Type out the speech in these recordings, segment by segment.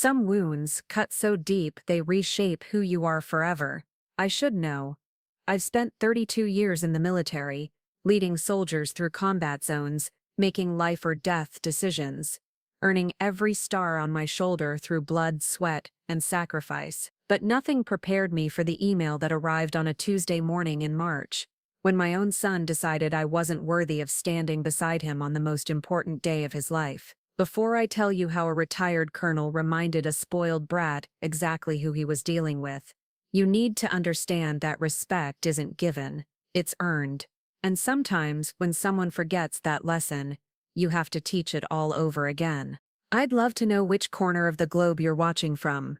Some wounds cut so deep they reshape who you are forever. I should know. I've spent 32 years in the military, leading soldiers through combat zones, making life or death decisions, earning every star on my shoulder through blood, sweat, and sacrifice. But nothing prepared me for the email that arrived on a Tuesday morning in March, when my own son decided I wasn't worthy of standing beside him on the most important day of his life. Before I tell you how a retired colonel reminded a spoiled brat exactly who he was dealing with, you need to understand that respect isn't given, it's earned. And sometimes, when someone forgets that lesson, you have to teach it all over again. I'd love to know which corner of the globe you're watching from.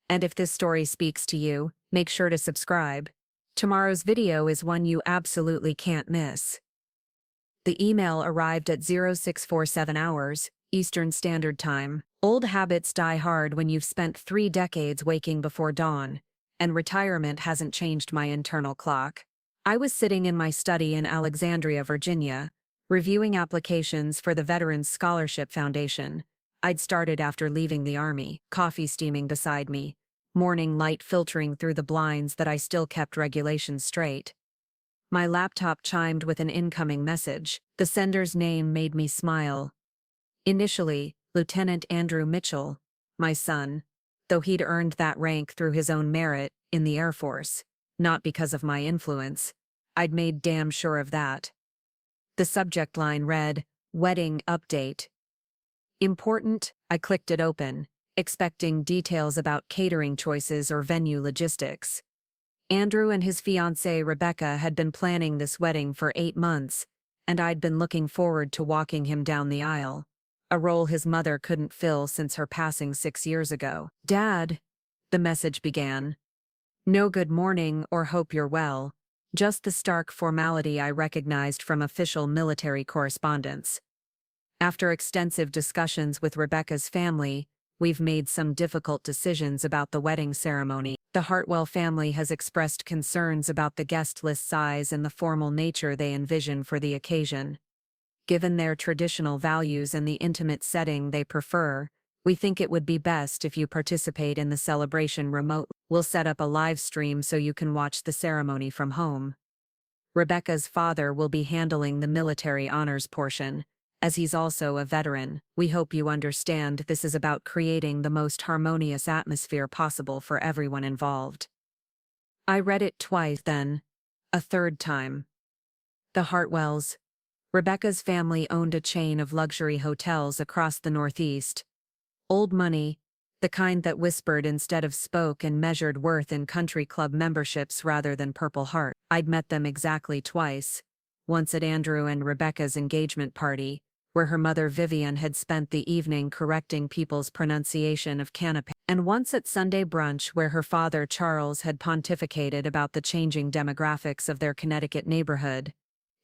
And if this story speaks to you, make sure to subscribe. Tomorrow's video is one you absolutely can't miss. The email arrived at 0647 hours, Eastern Standard Time. Old habits die hard when you've spent 3 decades waking before dawn, and retirement hasn't changed my internal clock. I was sitting in my study in Alexandria, Virginia, reviewing applications for the Veterans Scholarship Foundation. I'd started after leaving the Army, coffee steaming beside me, morning light filtering through the blinds that I still kept regulations straight. My laptop chimed with an incoming message. The sender's name made me smile. Initially, Lieutenant Andrew Mitchell, my son, though he'd earned that rank through his own merit in the Air Force, not because of my influence. I'd made damn sure of that. The subject line read, "Wedding Update." Important. I clicked it open, expecting details about catering choices or venue logistics. Andrew and his fiancée Rebecca had been planning this wedding for 8 months, and I'd been looking forward to walking him down the aisle, a role his mother couldn't fill since her passing 6 years ago. "Dad," the message began. No good morning or hope you're well, just the stark formality I recognized from official military correspondence. After extensive discussions with Rebecca's family, we've made some difficult decisions about the wedding ceremony. The Hartwell family has expressed concerns about the guest list size and the formal nature they envision for the occasion. Given their traditional values and the intimate setting they prefer, we think it would be best if you participate in the celebration remotely. We'll set up a live stream so you can watch the ceremony from home. Rebecca's father will be handling the military honors portion, as he's also a veteran. We hope you understand this is about creating the most harmonious atmosphere possible for everyone involved. I read it twice, then a third time. The Hartwells. Rebecca's family owned a chain of luxury hotels across the Northeast. Old money, the kind that whispered instead of spoke and measured worth in country club memberships rather than Purple Heart. I'd met them exactly twice, once at Andrew and Rebecca's engagement party, where her mother Vivian had spent the evening correcting people's pronunciation of canapé, and once at Sunday brunch where her father Charles had pontificated about the changing demographics of their Connecticut neighborhood.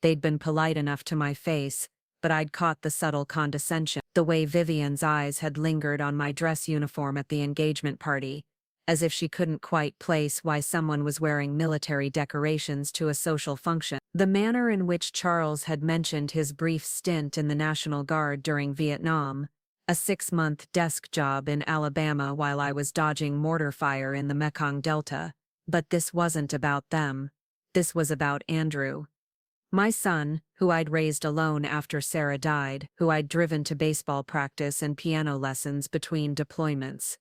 They'd been polite enough to my face, but I'd caught the subtle condescension, the way Vivian's eyes had lingered on my dress uniform at the engagement party, as if she couldn't quite place why someone was wearing military decorations to a social function. The manner in which Charles had mentioned his brief stint in the National Guard during Vietnam, a 6-month desk job in Alabama while I was dodging mortar fire in the Mekong Delta. But this wasn't about them. This was about Andrew. My son, who I'd raised alone after Sarah died, who I'd driven to baseball practice and piano lessons between deployments,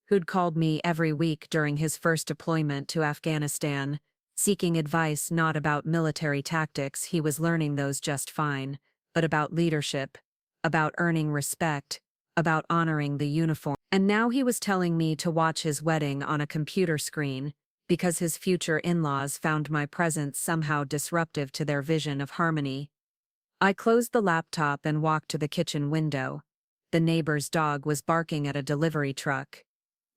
who'd called me every week during his first deployment to Afghanistan, seeking advice not about military tactics, he was learning those just fine, but about leadership, about earning respect, about honoring the uniform. And now he was telling me to watch his wedding on a computer screen, because his future in-laws found my presence somehow disruptive to their vision of harmony. I closed the laptop and walked to the kitchen window. The neighbor's dog was barking at a delivery truck.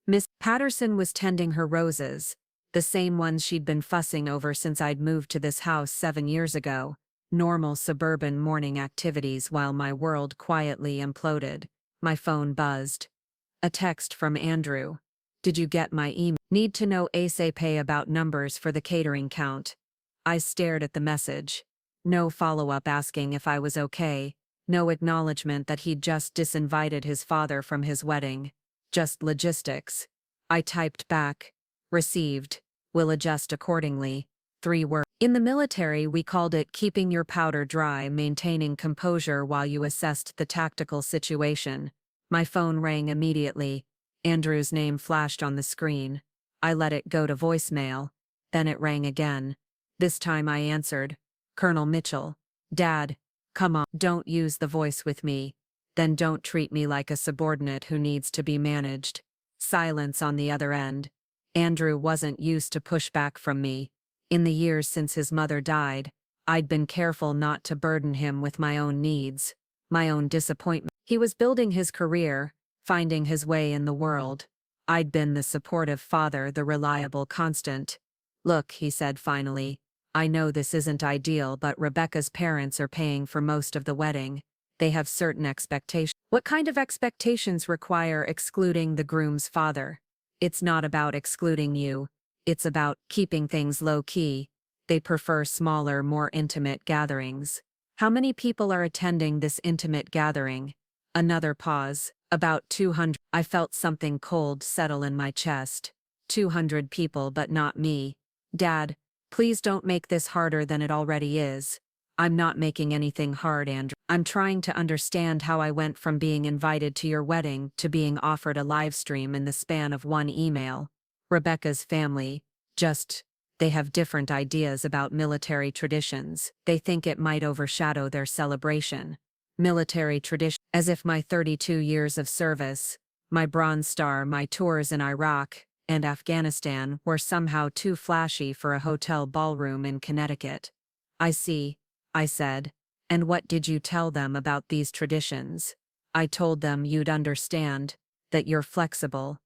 Miss Patterson was tending her roses, the same ones she'd been fussing over since I'd moved to this house 7 years ago. Normal suburban morning activities while my world quietly imploded. My phone buzzed. A text from Andrew. "Did you get my email? Need to know ASAP about numbers for the catering count." I stared at the message. No follow-up asking if I was okay, no acknowledgement that he'd just disinvited his father from his wedding. Just logistics. I typed back. Received. Will adjust accordingly. 3 words. In the military, we called it keeping your powder dry, maintaining composure while you assessed the tactical situation. My phone rang immediately. Andrew's name flashed on the screen. I let it go to voicemail. Then it rang again. This time I answered. Colonel Mitchell. Dad, come on, don't use the voice with me. Then don't treat me like a subordinate who needs to be managed. Silence on the other end. Andrew wasn't used to pushback from me. In the years since his mother died, I'd been careful not to burden him with my own needs, my own disappointment. He was building his career, finding his way in the world. I'd been the supportive father, the reliable constant. Look, he said finally, I know this isn't ideal, but Rebecca's parents are paying for most of the wedding. They have certain expectations. What kind of expectations require excluding the groom's father? It's not about excluding you. It's about keeping things low-key. They prefer smaller, more intimate gatherings. How many people are attending this intimate gathering? Another pause. About 200. I felt something cold settle in my chest. 200 people, but not me. Dad, please don't make this harder than it already is. I'm not making anything hard, Andrew. I'm trying to understand how I went from being invited to your wedding to being offered a live stream in the span of one email. Rebecca's family, they have different ideas about military traditions. They think it might overshadow their celebration. Military tradition, as if my 32 years of service, my Bronze Star, my tours in Iraq and Afghanistan were somehow too flashy for a hotel ballroom in Connecticut. I see, I said. And what did you tell them about these traditions? I told them you'd understand, that you're flexible.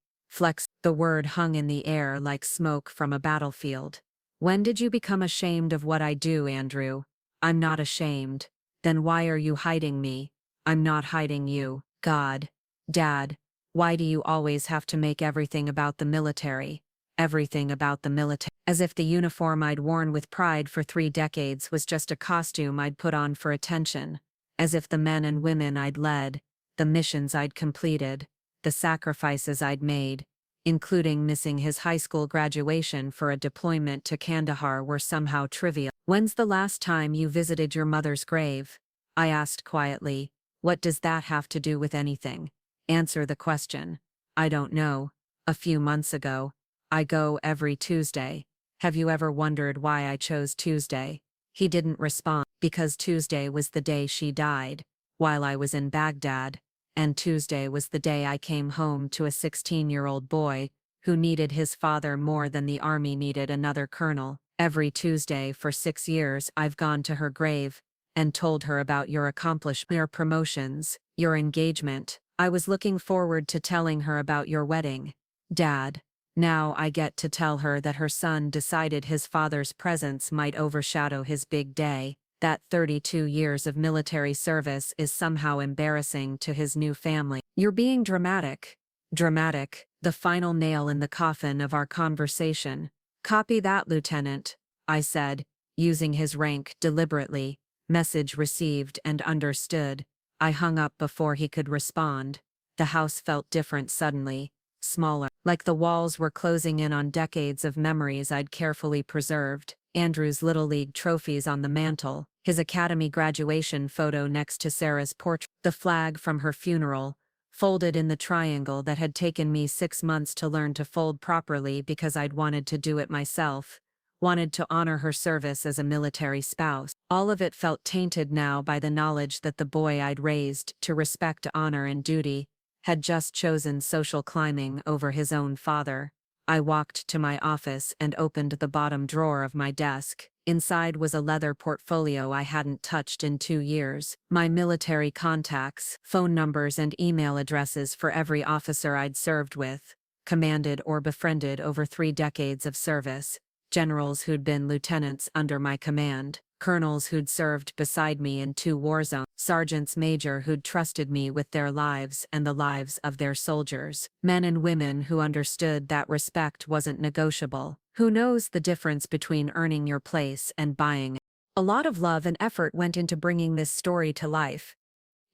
The word hung in the air like smoke from a battlefield. When did you become ashamed of what I do, Andrew? I'm not ashamed. Then why are you hiding me? I'm not hiding you. God. Dad, why do you always have to make everything about the military? Everything about the military. As if the uniform I'd worn with pride for 3 decades was just a costume I'd put on for attention. As if the men and women I'd led, the missions I'd completed, the sacrifices I'd made, including missing his high school graduation for a deployment to Kandahar, were somehow trivial. When's the last time you visited your mother's grave? I asked quietly. What does that have to do with anything? Answer the question. I don't know. A few months ago. I go every Tuesday. Have you ever wondered why I chose Tuesday? He didn't respond. Because Tuesday was the day she died, while I was in Baghdad, and Tuesday was the day I came home to a 16-year-old boy who needed his father more than the army needed another colonel. Every Tuesday for 6 years I've gone to her grave and told her about your accomplishments, your promotions, your engagement. I was looking forward to telling her about your wedding. Dad. Now I get to tell her that her son decided his father's presence might overshadow his big day, that 32 years of military service is somehow embarrassing to his new family. You're being dramatic. Dramatic, the final nail in the coffin of our conversation. Copy that, Lieutenant, I said, using his rank deliberately. Message received and understood. I hung up before he could respond. The house felt different suddenly. Smaller, like the walls were closing in on decades of memories I'd carefully preserved. Andrew's Little League trophies on the mantel, his academy graduation photo next to Sarah's portrait, the flag from her funeral, folded in the triangle that had taken me 6 months to learn to fold properly because I'd wanted to do it myself, wanted to honor her service as a military spouse. All of it felt tainted now by the knowledge that the boy I'd raised to respect honor and duty had just chosen social climbing over his own father. I walked to my office and opened the bottom drawer of my desk. Inside was a leather portfolio I hadn't touched in 2 years. My military contacts, phone numbers and email addresses for every officer I'd served with, commanded or befriended over 3 decades of service, generals who'd been lieutenants under my command, colonels who'd served beside me in 2 war zones, sergeants major who'd trusted me with their lives and the lives of their soldiers, men and women who understood that respect wasn't negotiable. Who knows the difference between earning your place and buying it? A lot of love and effort went into bringing this story to life.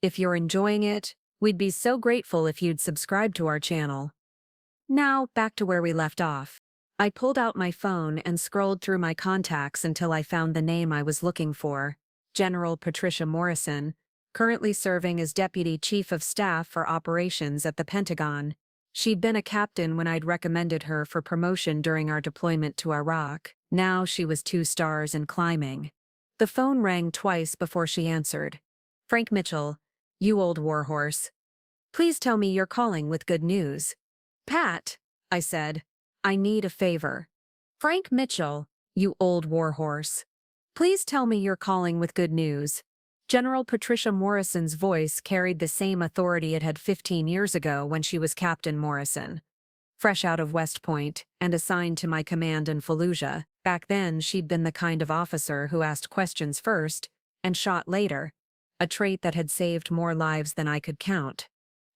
If you're enjoying it, We'd be so grateful if you'd subscribe to our channel. Now, back to where we left off. I pulled out my phone and scrolled through my contacts until I found the name I was looking for. General Patricia Morrison, currently serving as Deputy Chief of Staff for Operations at the Pentagon. She'd been a captain when I'd recommended her for promotion during our deployment to Iraq. Now she was 2 stars and climbing. The phone rang twice before she answered. Frank Mitchell, you old warhorse. Please tell me you're calling with good news. Pat, I said, I need a favor. Frank Mitchell, you old warhorse. Please tell me you're calling with good news. General Patricia Morrison's voice carried the same authority it had 15 years ago when she was Captain Morrison. Fresh out of West Point and assigned to my command in Fallujah, back then she'd been the kind of officer who asked questions first and shot later, a trait that had saved more lives than I could count.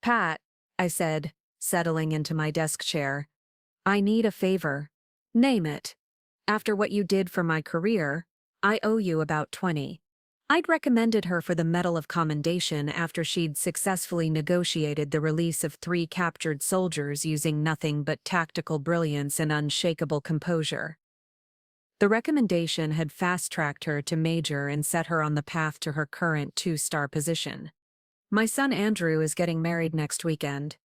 Pat, I said, settling into my desk chair, I need a favor. Name it. After what you did for my career, I owe you about 20. I'd recommended her for the Medal of Commendation after she'd successfully negotiated the release of 3 captured soldiers using nothing but tactical brilliance and unshakable composure. The recommendation had fast-tracked her to major and set her on the path to her current 2-star position. My son Andrew is getting married next weekend.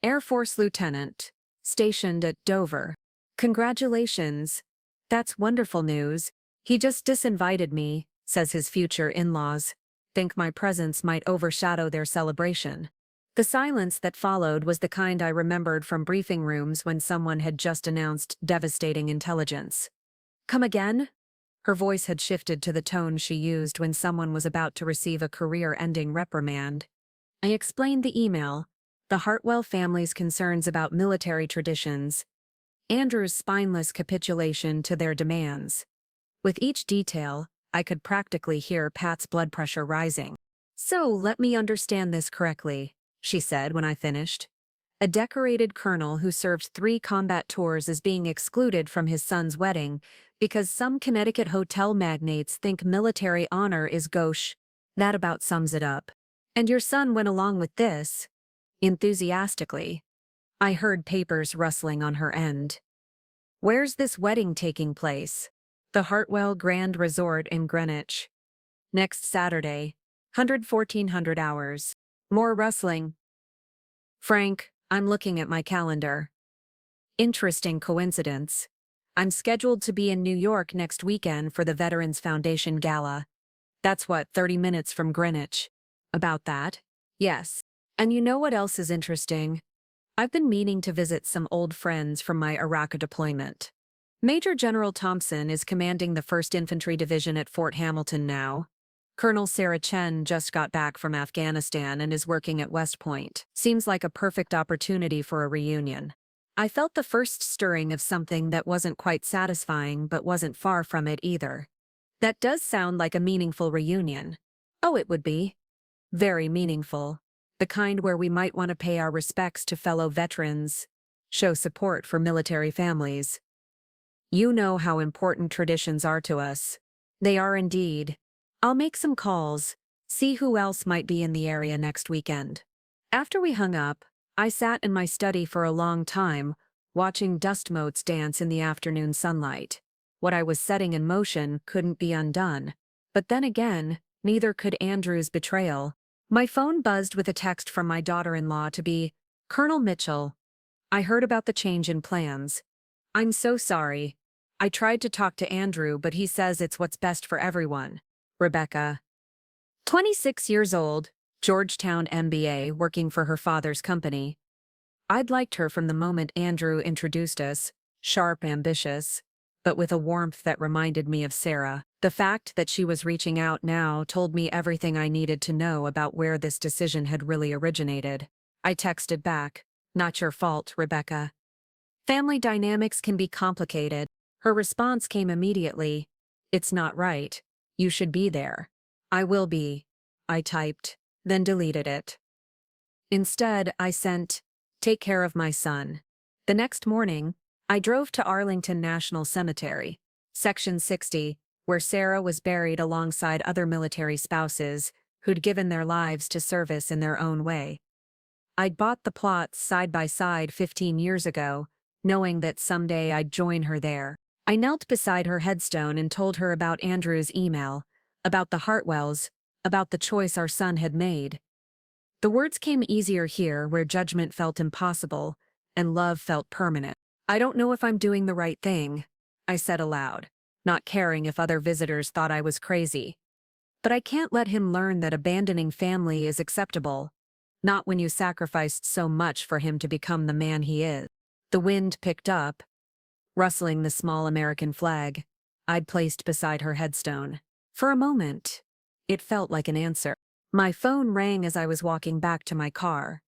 Air Force Lieutenant, stationed at Dover. Congratulations. That's wonderful news. He just disinvited me, says his future in-laws. Think my presence might overshadow their celebration. The silence that followed was the kind I remembered from briefing rooms when someone had just announced devastating intelligence. Come again? Her voice had shifted to the tone she used when someone was about to receive a career-ending reprimand. I explained the email, the Hartwell family's concerns about military traditions, Andrew's spineless capitulation to their demands. With each detail, I could practically hear Pat's blood pressure rising. So let me understand this correctly, she said when I finished. A decorated colonel who served 3 combat tours is being excluded from his son's wedding because some Connecticut hotel magnates think military honor is gauche. That about sums it up. And your son went along with this? Enthusiastically. I heard papers rustling on her end. Where's this wedding taking place? The Hartwell Grand Resort in Greenwich. Next Saturday, 1400 hours. More rustling. Frank, I'm looking at my calendar. Interesting coincidence. I'm scheduled to be in New York next weekend for the Veterans Foundation Gala. That's what, 30 minutes from Greenwich. About that? Yes. And you know what else is interesting? I've been meaning to visit some old friends from my Iraq deployment. Major General Thompson is commanding the 1st Infantry Division at Fort Hamilton now. Colonel Sarah Chen just got back from Afghanistan and is working at West Point. Seems like a perfect opportunity for a reunion. I felt the first stirring of something that wasn't quite satisfying but wasn't far from it either. That does sound like a meaningful reunion. Oh, it would be. Very meaningful. The kind where we might want to pay our respects to fellow veterans, show support for military families. You know how important traditions are to us. They are indeed. I'll make some calls, see who else might be in the area next weekend. After we hung up, I sat in my study for a long time, watching dust motes dance in the afternoon sunlight. What I was setting in motion couldn't be undone. But then again, neither could Andrew's betrayal. My phone buzzed with a text from my daughter-in-law to be, Colonel Mitchell. I heard about the change in plans. I'm so sorry. I tried to talk to Andrew, but he says it's what's best for everyone. Rebecca. 26 years old, Georgetown MBA, working for her father's company. I'd liked her from the moment Andrew introduced us, sharp, ambitious, but with a warmth that reminded me of Sarah. The fact that she was reaching out now told me everything I needed to know about where this decision had really originated. I texted back, not your fault, Rebecca. Family dynamics can be complicated. Her response came immediately. It's not right. You should be there. I will be. I typed, then deleted it. Instead, I sent, take care of my son. The next morning, I drove to Arlington National Cemetery, Section 60, where Sarah was buried alongside other military spouses, who'd given their lives to service in their own way. I'd bought the plots side by side 15 years ago, knowing that someday I'd join her there. I knelt beside her headstone and told her about Andrew's email, about the Hartwells, about the choice our son had made. The words came easier here where judgment felt impossible and love felt permanent. I don't know if I'm doing the right thing, I said aloud, not caring if other visitors thought I was crazy. But I can't let him learn that abandoning family is acceptable, not when you sacrificed so much for him to become the man he is. The wind picked up, rustling the small American flag I'd placed beside her headstone. For a moment, it felt like an answer. My phone rang as I was walking back to my car.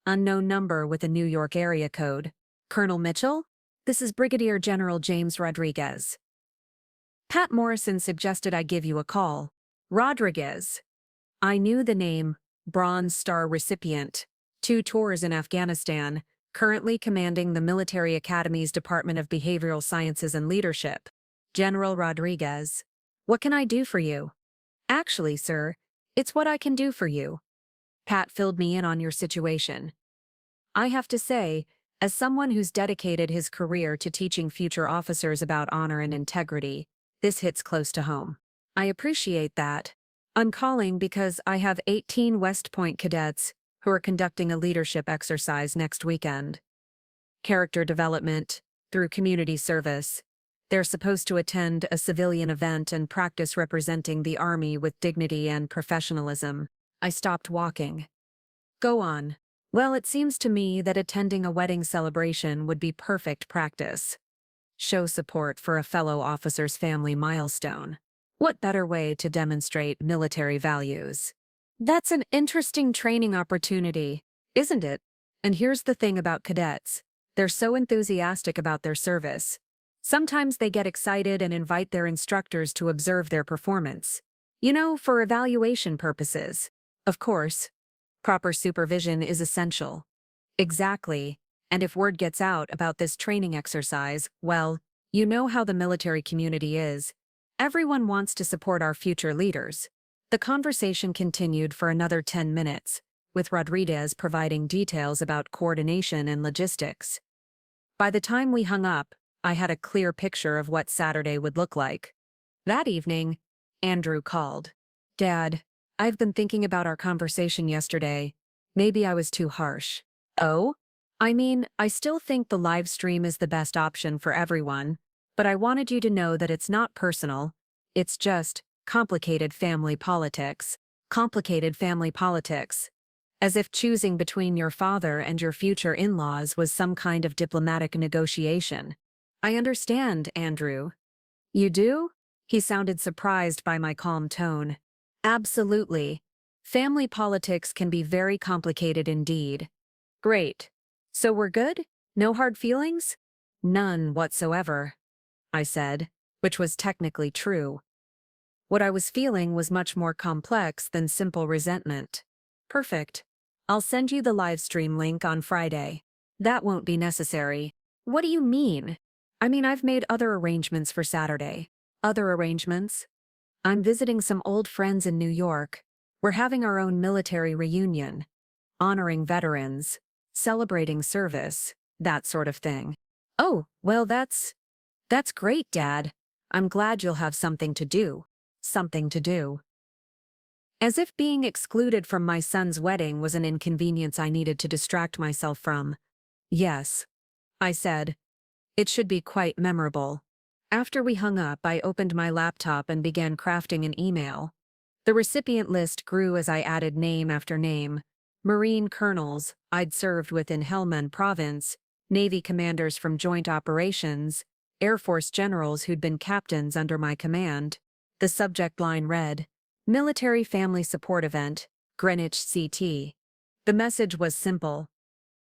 Unknown number with a New York area code. Colonel Mitchell? This is Brigadier General James Rodriguez. Pat Morrison suggested I give you a call. Rodriguez. I knew the name, Bronze Star recipient, 2 tours in Afghanistan, currently commanding the Military Academy's Department of Behavioral Sciences and Leadership. General Rodriguez. What can I do for you? Actually, sir, it's what I can do for you. Pat filled me in on your situation. I have to say, as someone who's dedicated his career to teaching future officers about honor and integrity, this hits close to home. I appreciate that. I'm calling because I have 18 West Point cadets who are conducting a leadership exercise next weekend. Character development through community service. They're supposed to attend a civilian event and practice representing the Army with dignity and professionalism. I stopped walking. Go on. Well, it seems to me that attending a wedding celebration would be perfect practice. Show support for a fellow officer's family milestone. What better way to demonstrate military values? That's an interesting training opportunity, isn't it? And here's the thing about cadets. They're so enthusiastic about their service. Sometimes they get excited and invite their instructors to observe their performance. You know, for evaluation purposes. Of course, proper supervision is essential. Exactly. And if word gets out about this training exercise, well, you know how the military community is. Everyone wants to support our future leaders. The conversation continued for another 10 minutes, with Rodriguez providing details about coordination and logistics. By the time we hung up, I had a clear picture of what Saturday would look like. That evening, Andrew called. Dad, I've been thinking about our conversation yesterday. Maybe I was too harsh. Oh? I mean, I still think the live stream is the best option for everyone, but I wanted you to know that it's not personal. It's just complicated family politics. Complicated family politics. As if choosing between your father and your future in-laws was some kind of diplomatic negotiation. I understand, Andrew. You do? He sounded surprised by my calm tone. Absolutely. Family politics can be very complicated indeed. Great. So we're good? No hard feelings? None whatsoever, I said, which was technically true. What I was feeling was much more complex than simple resentment. Perfect. I'll send you the live stream link on Friday. That won't be necessary. What do you mean? I mean, I've made other arrangements for Saturday. Other arrangements? I'm visiting some old friends in New York. We're having our own military reunion. Honoring veterans. Celebrating service. That sort of thing. Oh, well that's great, Dad. I'm glad you'll have something to do. Something to do. As if being excluded from my son's wedding was an inconvenience I needed to distract myself from. Yes, I said. It should be quite memorable. After we hung up, I opened my laptop and began crafting an email. The recipient list grew as I added name after name. Marine colonels I'd served with in Helmand Province, Navy commanders from Joint Operations, Air Force generals who'd been captains under my command. The subject line read, Military Family Support Event, Greenwich CT. The message was simple.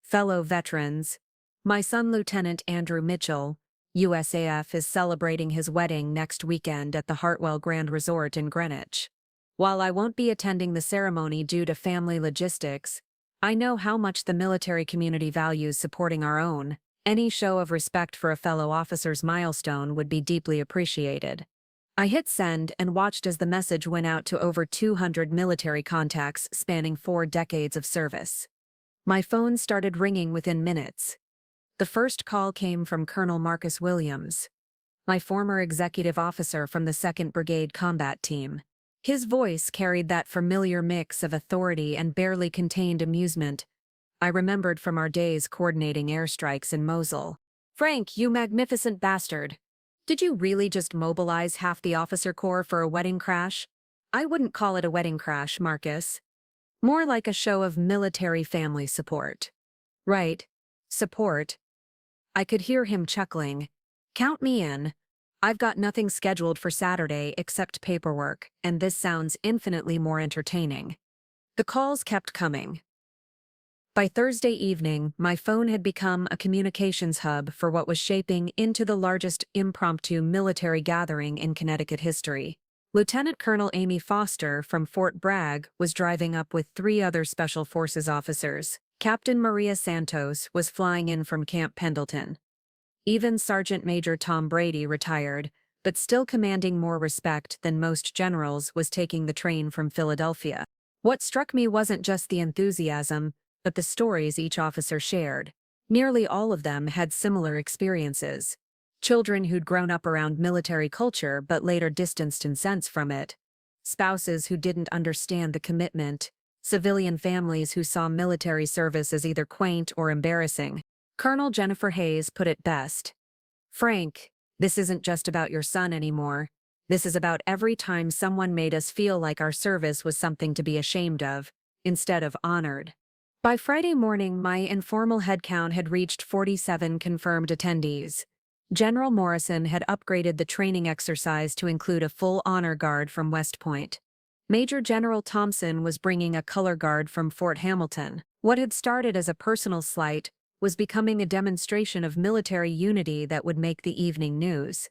Fellow veterans, my son Lieutenant Andrew Mitchell, USAF, is celebrating his wedding next weekend at the Hartwell Grand Resort in Greenwich. While I won't be attending the ceremony due to family logistics, I know how much the military community values supporting our own. Any show of respect for a fellow officer's milestone would be deeply appreciated. I hit send and watched as the message went out to over 200 military contacts spanning 4 decades of service. My phone started ringing within minutes. The first call came from Colonel Marcus Williams, my former executive officer from the 2nd Brigade Combat Team. His voice carried that familiar mix of authority and barely contained amusement I remembered from our days coordinating airstrikes in Mosul. "Frank, you magnificent bastard. Did you really just mobilize half the officer corps for a wedding crash?" "I wouldn't call it a wedding crash, Marcus. More like a show of military family support." "Right. Support." I could hear him chuckling. "Count me in. I've got nothing scheduled for Saturday except paperwork, and this sounds infinitely more entertaining." The calls kept coming. By Thursday evening, my phone had become a communications hub for what was shaping into the largest impromptu military gathering in Connecticut history. Lieutenant Colonel Amy Foster from Fort Bragg was driving up with 3 other Special Forces officers. Captain Maria Santos was flying in from Camp Pendleton. Even Sergeant Major Tom Brady, retired, but still commanding more respect than most generals, was taking the train from Philadelphia. What struck me wasn't just the enthusiasm, but the stories each officer shared. Nearly all of them had similar experiences. Children who'd grown up around military culture but later distanced in sense from it. Spouses who didn't understand the commitment. Civilian families who saw military service as either quaint or embarrassing. Colonel Jennifer Hayes put it best. "Frank, this isn't just about your son anymore. This is about every time someone made us feel like our service was something to be ashamed of, instead of honored." By Friday morning, my informal headcount had reached 47 confirmed attendees. General Morrison had upgraded the training exercise to include a full honor guard from West Point. Major General Thompson was bringing a color guard from Fort Hamilton. What had started as a personal slight was becoming a demonstration of military unity that would make the evening news.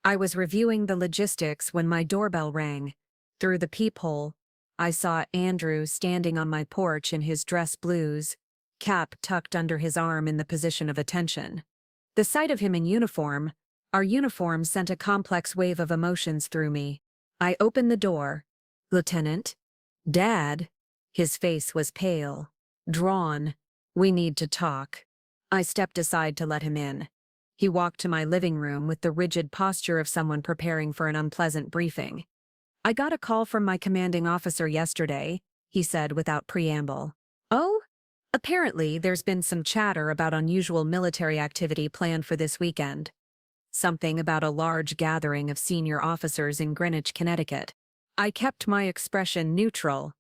I was reviewing the logistics when my doorbell rang. Through the peephole, I saw Andrew standing on my porch in his dress blues, cap tucked under his arm in the position of attention. The sight of him in uniform, our uniform, sent a complex wave of emotions through me. I opened the door. "Lieutenant?" "Dad?" His face was pale, drawn. "We need to talk." I stepped aside to let him in. He walked to my living room with the rigid posture of someone preparing for an unpleasant briefing. "I got a call from my commanding officer yesterday," he said without preamble. "Oh? Apparently, there's been some chatter about unusual military activity planned for this weekend. Something about a large gathering of senior officers in Greenwich, Connecticut." I kept my expression neutral.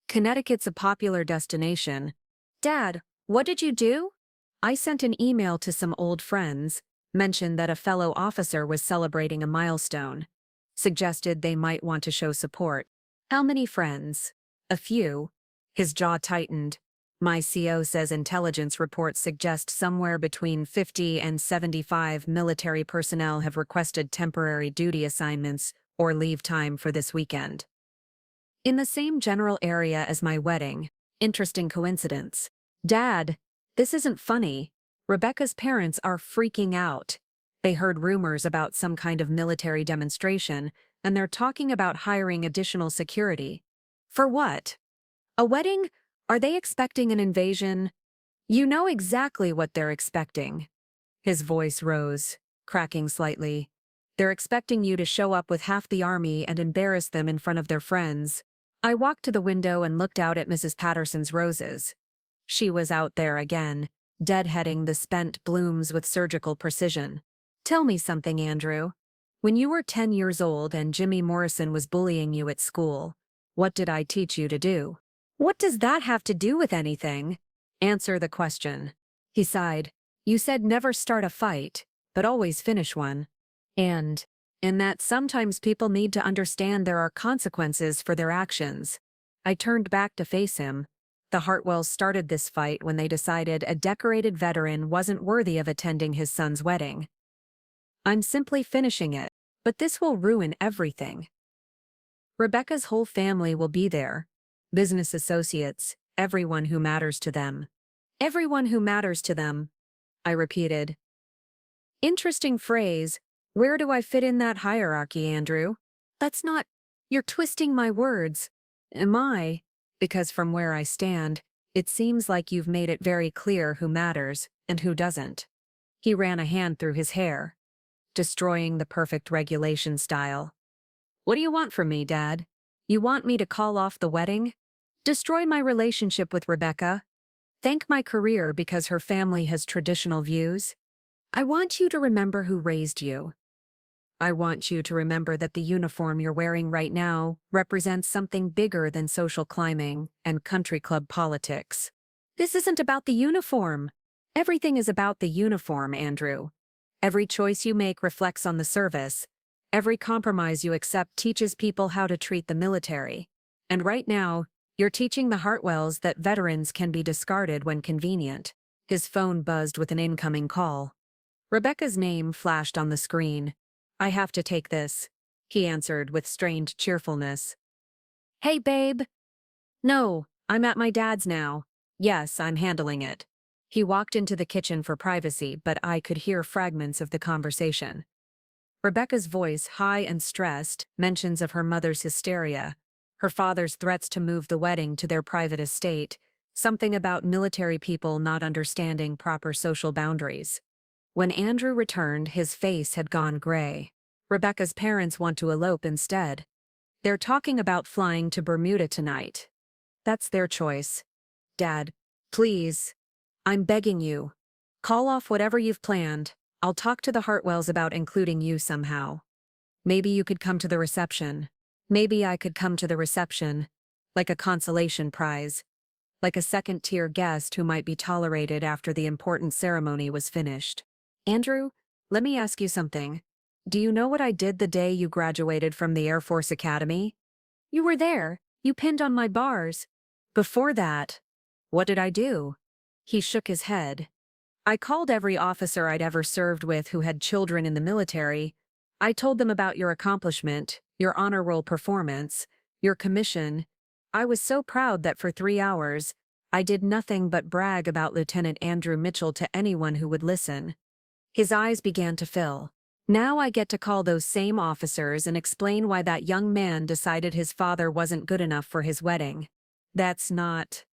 "Connecticut's a popular destination." "Dad, what did you do?" "I sent an email to some old friends, mentioned that a fellow officer was celebrating a milestone. Suggested they might want to show support." "How many friends?" "A few." His jaw tightened. "My CO says intelligence reports suggest somewhere between 50 and 75 military personnel have requested temporary duty assignments or leave time for this weekend." "In the same general area as my wedding. Interesting coincidence." "Dad, this isn't funny. Rebecca's parents are freaking out. They heard rumors about some kind of military demonstration, and they're talking about hiring additional security." "For what? A wedding? Are they expecting an invasion?" "You know exactly what they're expecting." His voice rose, cracking slightly. "They're expecting you to show up with half the army and embarrass them in front of their friends." I walked to the window and looked out at Mrs. Patterson's roses. She was out there again, deadheading the spent blooms with surgical precision. "Tell me something, Andrew. When you were 10 years old and Jimmy Morrison was bullying you at school, what did I teach you to do?" "What does that have to do with anything?" "Answer the question." He sighed. "You said never start a fight, but always finish one. And that sometimes people need to understand there are consequences for their actions." I turned back to face him. The Hartwells started this fight when they decided a decorated veteran wasn't worthy of attending his son's wedding. I'm simply finishing it, but this will ruin everything. Rebecca's whole family will be there. Business associates, everyone who matters to them. "Everyone who matters to them," I repeated. Interesting phrase. Where do I fit in that hierarchy, Andrew? That's not. You're twisting my words. Am I? Because from where I stand, it seems like you've made it very clear who matters and who doesn't. He ran a hand through his hair, destroying the perfect regulation style. What do you want from me, Dad? You want me to call off the wedding? Destroy my relationship with Rebecca? Thank my career because her family has traditional views? I want you to remember who raised you. I want you to remember that the uniform you're wearing right now represents something bigger than social climbing and country club politics. This isn't about the uniform. Everything is about the uniform, Andrew. Every choice you make reflects on the service. Every compromise you accept teaches people how to treat the military. And right now, you're teaching the Hartwells that veterans can be discarded when convenient. His phone buzzed with an incoming call. Rebecca's name flashed on the screen. I have to take this, he answered with strained cheerfulness. Hey, babe. No, I'm at my dad's now. Yes, I'm handling it. He walked into the kitchen for privacy, but I could hear fragments of the conversation. Rebecca's voice, high and stressed, mentions of her mother's hysteria, her father's threats to move the wedding to their private estate, something about military people not understanding proper social boundaries. When Andrew returned, his face had gone gray. Rebecca's parents want to elope instead. They're talking about flying to Bermuda tonight. That's their choice. Dad, please. I'm begging you. Call off whatever you've planned. I'll talk to the Hartwells about including you somehow. Maybe you could come to the reception. Maybe I could come to the reception. Like a consolation prize. Like a second-tier guest who might be tolerated after the important ceremony was finished. Andrew, let me ask you something. Do you know what I did the day you graduated from the Air Force Academy? You were there. You pinned on my bars. Before that, what did I do? He shook his head. I called every officer I'd ever served with who had children in the military. I told them about your accomplishment, your honor roll performance, your commission. I was so proud that for 3 hours, I did nothing but brag about Lieutenant Andrew Mitchell to anyone who would listen. His eyes began to fill. Now I get to call those same officers and explain why that young man decided his father wasn't good enough for his wedding. That's not.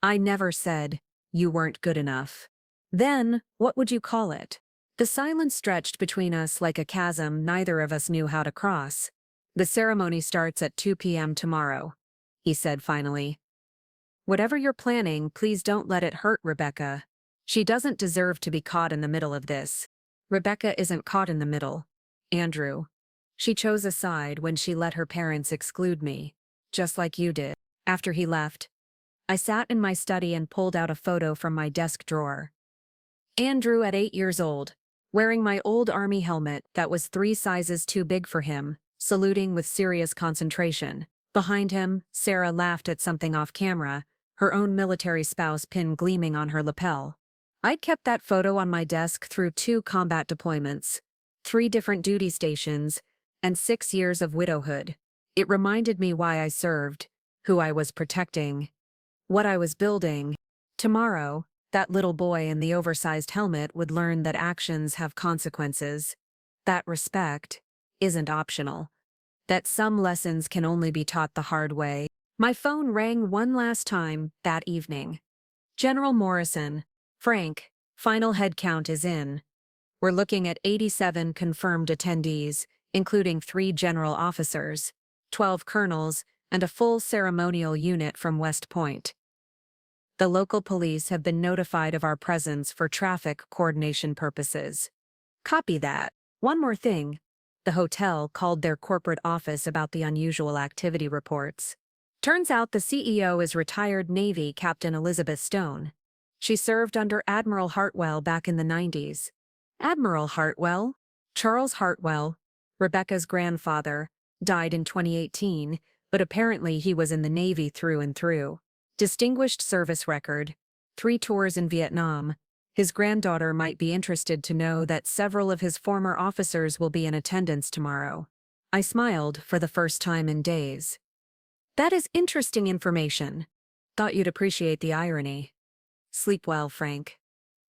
I never said, you weren't good enough. Then, what would you call it? The silence stretched between us like a chasm neither of us knew how to cross. The ceremony starts at 2 p.m. tomorrow, he said finally. Whatever you're planning, please don't let it hurt Rebecca. She doesn't deserve to be caught in the middle of this. Rebecca isn't caught in the middle. Andrew. She chose a side when she let her parents exclude me, just like you did. After he left, I sat in my study and pulled out a photo from my desk drawer. Andrew at 8 years old, wearing my old army helmet that was 3 sizes too big for him, saluting with serious concentration. Behind him, Sarah laughed at something off camera, her own military spouse pin gleaming on her lapel. I'd kept that photo on my desk through 2 combat deployments, 3 different duty stations, and 6 years of widowhood. It reminded me why I served, who I was protecting, what I was building. Tomorrow, that little boy in the oversized helmet would learn that actions have consequences, that respect isn't optional, that some lessons can only be taught the hard way. My phone rang one last time that evening. General Morrison. Frank, final head count is in. We're looking at 87 confirmed attendees, including 3 general officers, 12 colonels, and a full ceremonial unit from West Point. The local police have been notified of our presence for traffic coordination purposes. Copy that. One more thing. The hotel called their corporate office about the unusual activity reports. Turns out the CEO is retired Navy Captain Elizabeth Stone. She served under Admiral Hartwell back in the 90s. Admiral Hartwell? Charles Hartwell, Rebecca's grandfather, died in 2018, but apparently he was in the Navy through and through. Distinguished service record, 3 tours in Vietnam. His granddaughter might be interested to know that several of his former officers will be in attendance tomorrow. I smiled for the first time in days. That is interesting information. Thought you'd appreciate the irony. Sleep well, Frank.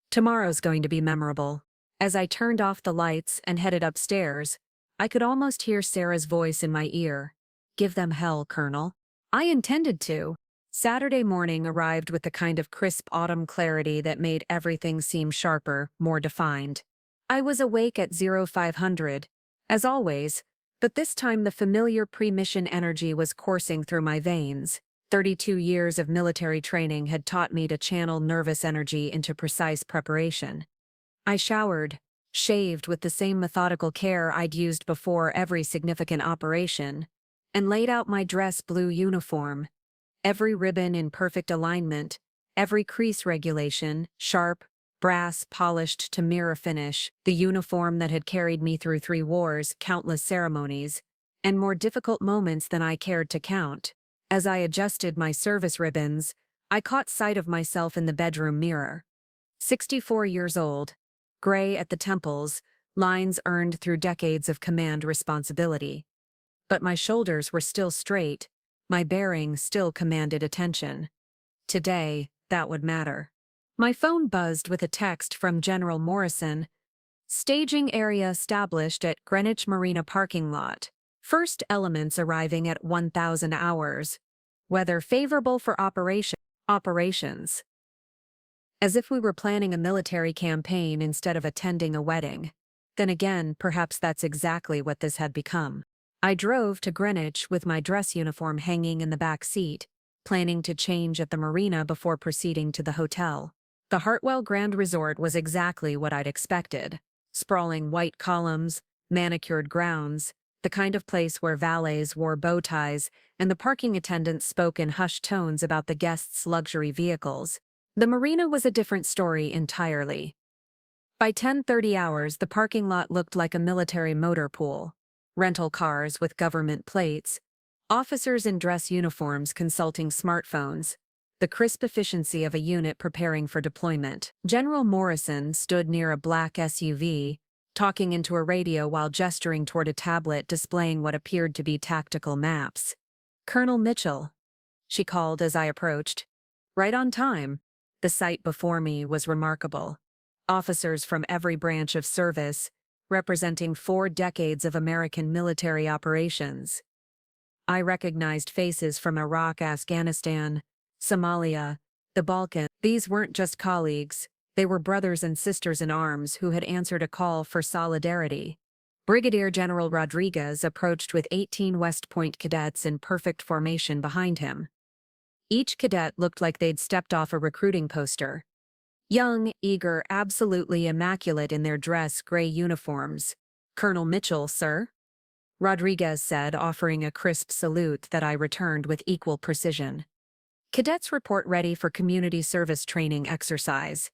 Tomorrow's going to be memorable. As I turned off the lights and headed upstairs, I could almost hear Sarah's voice in my ear. "Give them hell, Colonel." I intended to. Saturday morning arrived with the kind of crisp autumn clarity that made everything seem sharper, more defined. I was awake at 0500, as always, but this time the familiar pre-mission energy was coursing through my veins. 32 years of military training had taught me to channel nervous energy into precise preparation. I showered, shaved with the same methodical care I'd used before every significant operation, and laid out my dress blue uniform. Every ribbon in perfect alignment, every crease regulation, sharp, brass polished to mirror finish, the uniform that had carried me through 3 wars, countless ceremonies, and more difficult moments than I cared to count. As I adjusted my service ribbons, I caught sight of myself in the bedroom mirror. 64 years old, gray at the temples, lines earned through decades of command responsibility. But my shoulders were still straight, my bearing still commanded attention. Today, that would matter. My phone buzzed with a text from General Morrison. "Staging area established at Greenwich Marina parking lot. First elements arriving at 1000 hours. Weather favorable for operations." As if we were planning a military campaign instead of attending a wedding. Then again, perhaps that's exactly what this had become. I drove to Greenwich with my dress uniform hanging in the back seat, planning to change at the marina before proceeding to the hotel. The Hartwell Grand Resort was exactly what I'd expected. Sprawling white columns, manicured grounds, the kind of place where valets wore bow ties and the parking attendants spoke in hushed tones about the guests' luxury vehicles. The marina was a different story entirely. By 10:30 hours, the parking lot looked like a military motor pool. Rental cars with government plates, officers in dress uniforms consulting smartphones, the crisp efficiency of a unit preparing for deployment. General Morrison stood near a black SUV, talking into a radio while gesturing toward a tablet displaying what appeared to be tactical maps. "Colonel Mitchell," she called as I approached. Right on time. The sight before me was remarkable. Officers from every branch of service, representing 4 decades of American military operations. I recognized faces from Iraq, Afghanistan, Somalia, the Balkans. These weren't just colleagues, they were brothers and sisters in arms who had answered a call for solidarity. Brigadier General Rodriguez approached with 18 West Point cadets in perfect formation behind him. Each cadet looked like they'd stepped off a recruiting poster. Young, eager, absolutely immaculate in their dress gray uniforms. "Colonel Mitchell, sir," Rodriguez said, offering a crisp salute that I returned with equal precision. "Cadets report ready for community service training exercise."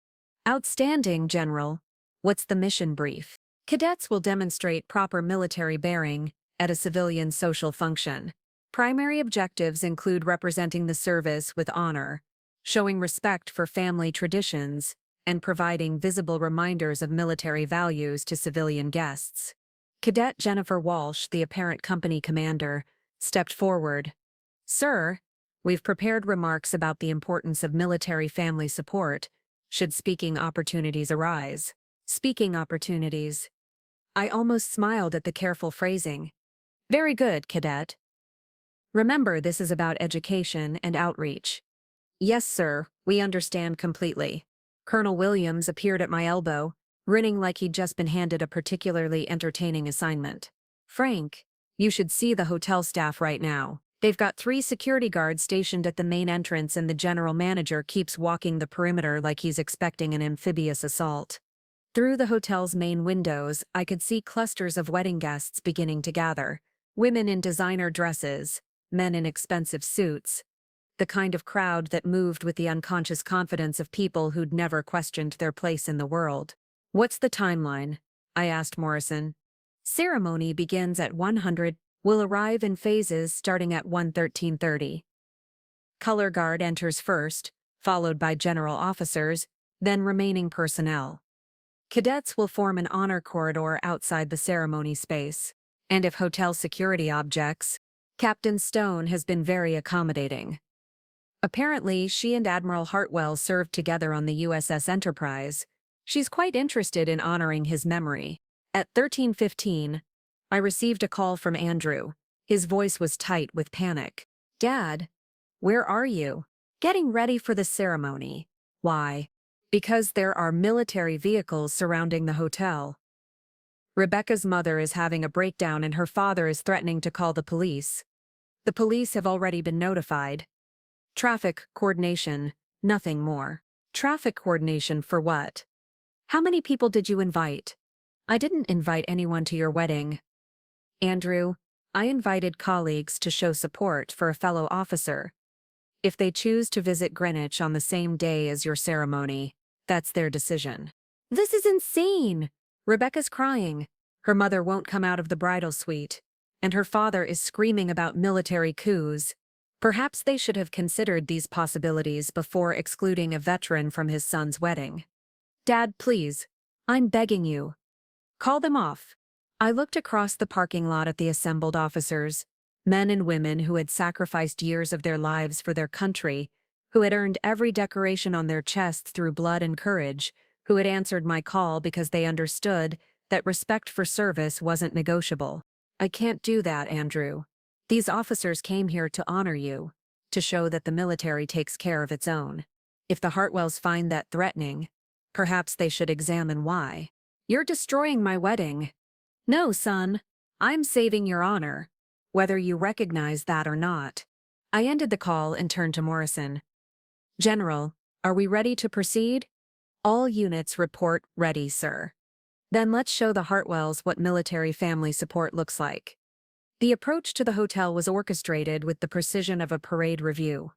"Outstanding, General. What's the mission brief?" "Cadets will demonstrate proper military bearing at a civilian social function. Primary objectives include representing the service with honor, showing respect for family traditions, and providing visible reminders of military values to civilian guests." Cadet Jennifer Walsh, the apparent company commander, stepped forward. "Sir, we've prepared remarks about the importance of military family support, should speaking opportunities arise." Speaking opportunities. I almost smiled at the careful phrasing. "Very good, Cadet. Remember, this is about education and outreach." "Yes, sir, we understand completely." Colonel Williams appeared at my elbow, grinning like he'd just been handed a particularly entertaining assignment. "Frank, you should see the hotel staff right now. They've got 3 security guards stationed at the main entrance and the general manager keeps walking the perimeter like he's expecting an amphibious assault." Through the hotel's main windows, I could see clusters of wedding guests beginning to gather. Women in designer dresses, men in expensive suits. The kind of crowd that moved with the unconscious confidence of people who'd never questioned their place in the world. "What's the timeline?" I asked Morrison. "Ceremony begins at 100, will arrive in phases starting at 1:13:30. Color guard enters first, followed by general officers, then remaining personnel. Cadets will form an honor corridor outside the ceremony space. And if hotel security objects, Captain Stone has been very accommodating. Apparently, she and Admiral Hartwell served together on the USS Enterprise. She's quite interested in honoring his memory. At 13:15, I received a call from Andrew. His voice was tight with panic. Dad, where are you? Getting ready for the ceremony. Why? Because there are military vehicles surrounding the hotel. Rebecca's mother is having a breakdown and her father is threatening to call the police. The police have already been notified. Traffic coordination, nothing more. Traffic coordination for what? How many people did you invite? I didn't invite anyone to your wedding. Andrew, I invited colleagues to show support for a fellow officer. If they choose to visit Greenwich on the same day as your ceremony, that's their decision. This is insane! Rebecca's crying. Her mother won't come out of the bridal suite, and her father is screaming about military coups. Perhaps they should have considered these possibilities before excluding a veteran from his son's wedding. Dad, please. I'm begging you. Call them off. I looked across the parking lot at the assembled officers, men and women who had sacrificed years of their lives for their country, who had earned every decoration on their chests through blood and courage, who had answered my call because they understood that respect for service wasn't negotiable. I can't do that, Andrew. These officers came here to honor you, to show that the military takes care of its own. If the Hartwells find that threatening, perhaps they should examine why. You're destroying my wedding. No, son. I'm saving your honor, whether you recognize that or not. I ended the call and turned to Morrison. General, are we ready to proceed? All units report ready, sir. Then let's show the Hartwells what military family support looks like. The approach to the hotel was orchestrated with the precision of a parade review.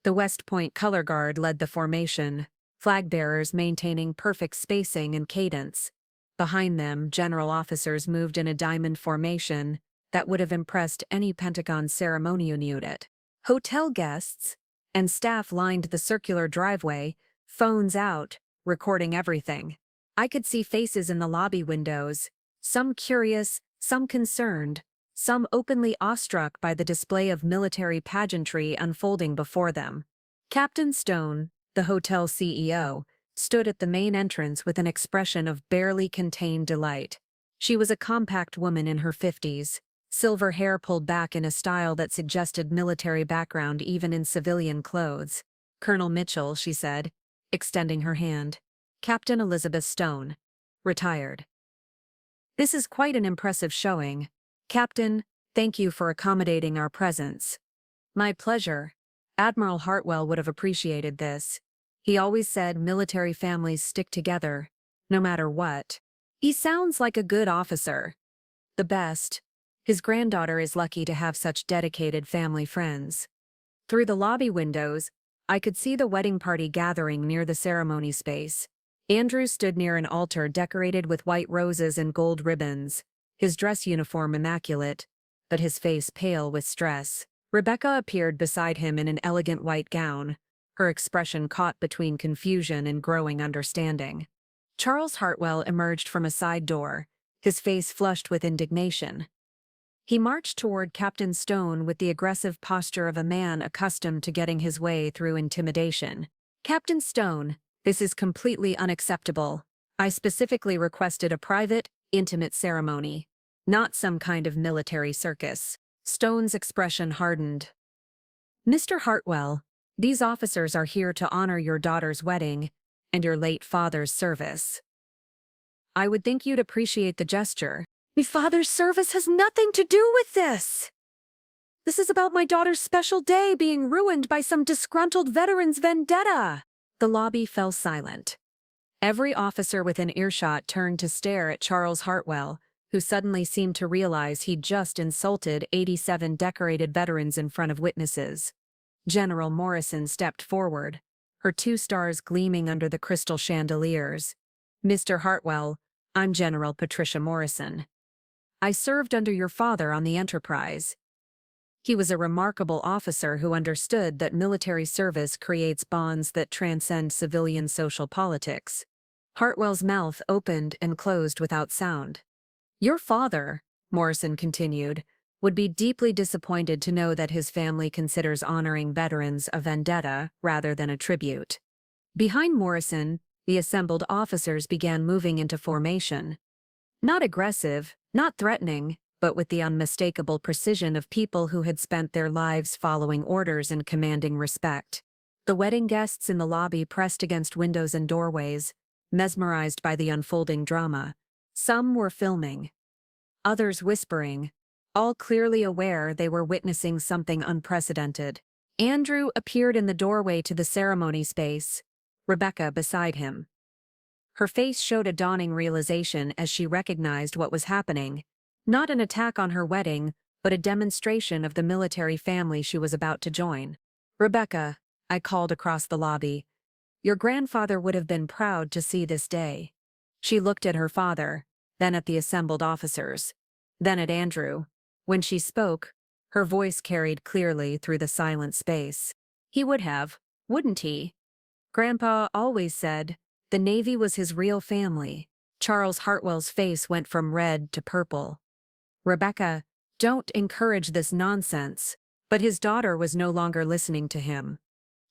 The West Point color guard led the formation, flag bearers maintaining perfect spacing and cadence. Behind them, general officers moved in a diamond formation that would have impressed any Pentagon ceremonial unit. Hotel guests and staff lined the circular driveway, phones out, recording everything. I could see faces in the lobby windows, some curious, some concerned, some openly awestruck by the display of military pageantry unfolding before them. Captain Stone, the hotel CEO, stood at the main entrance with an expression of barely contained delight. She was a compact woman in her 50s, silver hair pulled back in a style that suggested military background even in civilian clothes. Colonel Mitchell, she said, extending her hand. Captain Elizabeth Stone. Retired. This is quite an impressive showing. Captain, thank you for accommodating our presence. My pleasure. Admiral Hartwell would have appreciated this. He always said military families stick together, no matter what. He sounds like a good officer. The best. His granddaughter is lucky to have such dedicated family friends. Through the lobby windows, I could see the wedding party gathering near the ceremony space. Andrew stood near an altar decorated with white roses and gold ribbons, his dress uniform immaculate, but his face pale with stress. Rebecca appeared beside him in an elegant white gown, her expression caught between confusion and growing understanding. Charles Hartwell emerged from a side door, his face flushed with indignation. He marched toward Captain Stone with the aggressive posture of a man accustomed to getting his way through intimidation. Captain Stone, this is completely unacceptable. I specifically requested a private, intimate ceremony, not some kind of military circus. Stone's expression hardened. Mr. Hartwell, these officers are here to honor your daughter's wedding and your late father's service. I would think you'd appreciate the gesture. My father's service has nothing to do with this. This is about my daughter's special day being ruined by some disgruntled veteran's vendetta. The lobby fell silent. Every officer within earshot turned to stare at Charles Hartwell, who suddenly seemed to realize he'd just insulted 87 decorated veterans in front of witnesses. General Morrison stepped forward, her 2 stars gleaming under the crystal chandeliers. Mr. Hartwell, I'm General Patricia Morrison. I served under your father on the Enterprise. He was a remarkable officer who understood that military service creates bonds that transcend civilian social politics. Hartwell's mouth opened and closed without sound. Your father, Morrison continued, would be deeply disappointed to know that his family considers honoring veterans a vendetta rather than a tribute. Behind Morrison, The assembled officers began moving into formation. Not aggressive, not threatening, but with the unmistakable precision of people who had spent their lives following orders and commanding respect. The wedding guests in the lobby pressed against windows and doorways, mesmerized by the unfolding drama. Some were filming, others whispering, all clearly aware they were witnessing something unprecedented. Andrew appeared in the doorway to the ceremony space, Rebecca beside him. Her face showed a dawning realization as she recognized what was happening. Not an attack on her wedding, but a demonstration of the military family she was about to join. "Rebecca," I called across the lobby, "your grandfather would have been proud to see this day." She looked at her father, then at the assembled officers, then at Andrew. When she spoke, her voice carried clearly through the silent space. "He would have, wouldn't he? Grandpa always said the Navy was his real family." Charles Hartwell's face went from red to purple. "Rebecca, don't encourage this nonsense." But his daughter was no longer listening to him.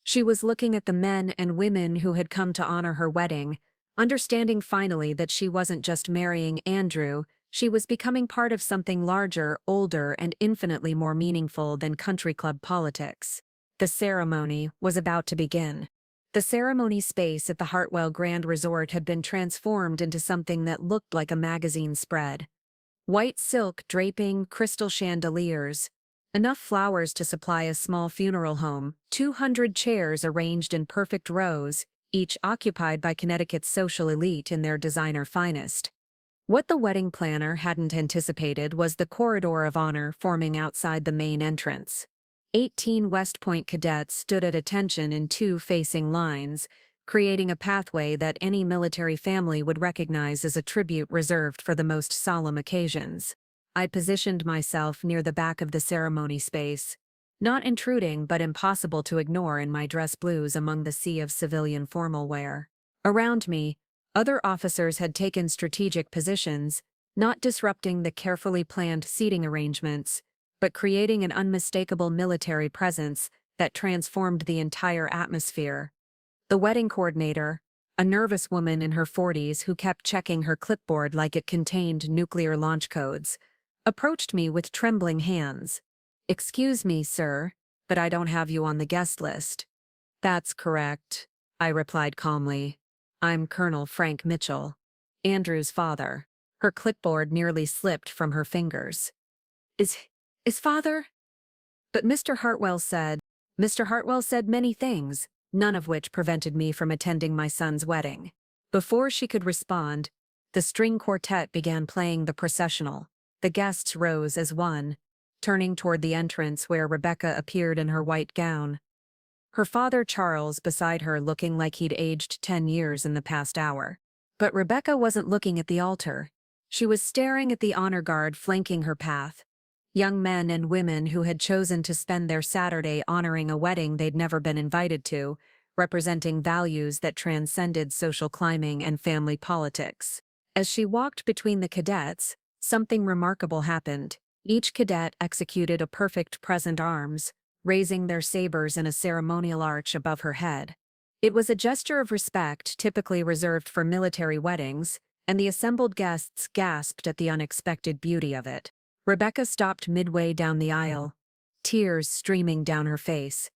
She was looking at the men and women who had come to honor her wedding, understanding finally that she wasn't just marrying Andrew, she was becoming part of something larger, older, and infinitely more meaningful than country club politics. The ceremony was about to begin. The ceremony space at the Hartwell Grand Resort had been transformed into something that looked like a magazine spread. White silk draping, crystal chandeliers, enough flowers to supply a small funeral home, 200 chairs arranged in perfect rows, each occupied by Connecticut's social elite in their designer finest. What the wedding planner hadn't anticipated was the corridor of honor forming outside the main entrance. 18 West Point cadets stood at attention in two facing lines, creating a pathway that any military family would recognize as a tribute reserved for the most solemn occasions. I positioned myself near the back of the ceremony space, not intruding but impossible to ignore in my dress blues among the sea of civilian formal wear. Around me, other officers had taken strategic positions, not disrupting the carefully planned seating arrangements, but creating an unmistakable military presence that transformed the entire atmosphere. The wedding coordinator, a nervous woman in her 40s who kept checking her clipboard like it contained nuclear launch codes, approached me with trembling hands. "Excuse me, sir, but I don't have you on the guest list." "That's correct," I replied calmly. "I'm Colonel Frank Mitchell, Andrew's father." Her clipboard nearly slipped from her fingers. Is father?" But Mr. Hartwell said many things, none of which prevented me from attending my son's wedding. Before she could respond, the string quartet began playing the processional. The guests rose as one, turning toward the entrance where Rebecca appeared in her white gown. Her father Charles beside her looking like he'd aged 10 years in the past hour. But Rebecca wasn't looking at the altar. She was staring at the honor guard flanking her path. Young men and women who had chosen to spend their Saturday honoring a wedding they'd never been invited to, representing values that transcended social climbing and family politics. As she walked between the cadets, something remarkable happened. Each cadet executed a perfect crescent arms, raising their sabers in a ceremonial arch above her head. It was a gesture of respect typically reserved for military weddings, and the assembled guests gasped at the unexpected beauty of it. Rebecca stopped midway down the aisle, tears streaming down her face.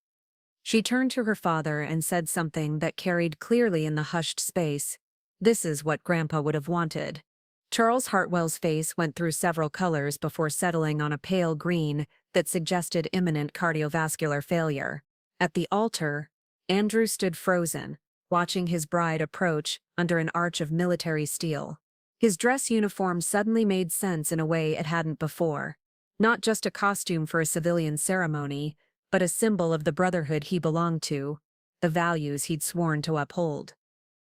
She turned to her father and said something that carried clearly in the hushed space. "This is what Grandpa would have wanted." Charles Hartwell's face went through several colors before settling on a pale green that suggested imminent cardiovascular failure. At the altar, Andrew stood frozen, watching his bride approach under an arch of military steel. His dress uniform suddenly made sense in a way it hadn't before. Not just a costume for a civilian ceremony, but a symbol of the brotherhood he belonged to, the values he'd sworn to uphold.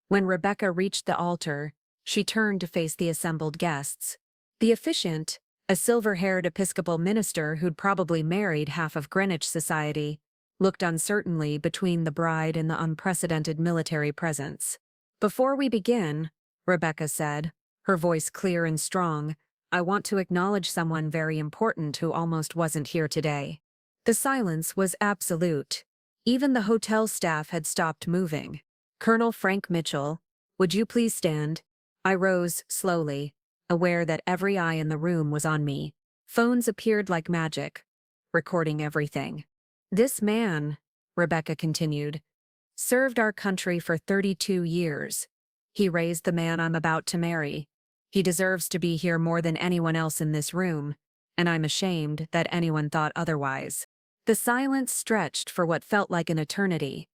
When Rebecca reached the altar, she turned to face the assembled guests. The officiant, a silver-haired Episcopal minister who'd probably married half of Greenwich society, looked uncertainly between the bride and the unprecedented military presence. "Before we begin," Rebecca said, her voice clear and strong, "I want to acknowledge someone very important who almost wasn't here today." The silence was absolute. Even the hotel staff had stopped moving. Colonel Frank Mitchell, Would you please stand? I rose slowly, aware that every eye in the room was on me. Phones appeared like magic, recording everything. This man, Rebecca continued, served our country for 32 years. He raised the man I'm about to marry. He deserves to be here more than anyone else in this room, and I'm ashamed that anyone thought otherwise. The silence stretched for what felt like an eternity.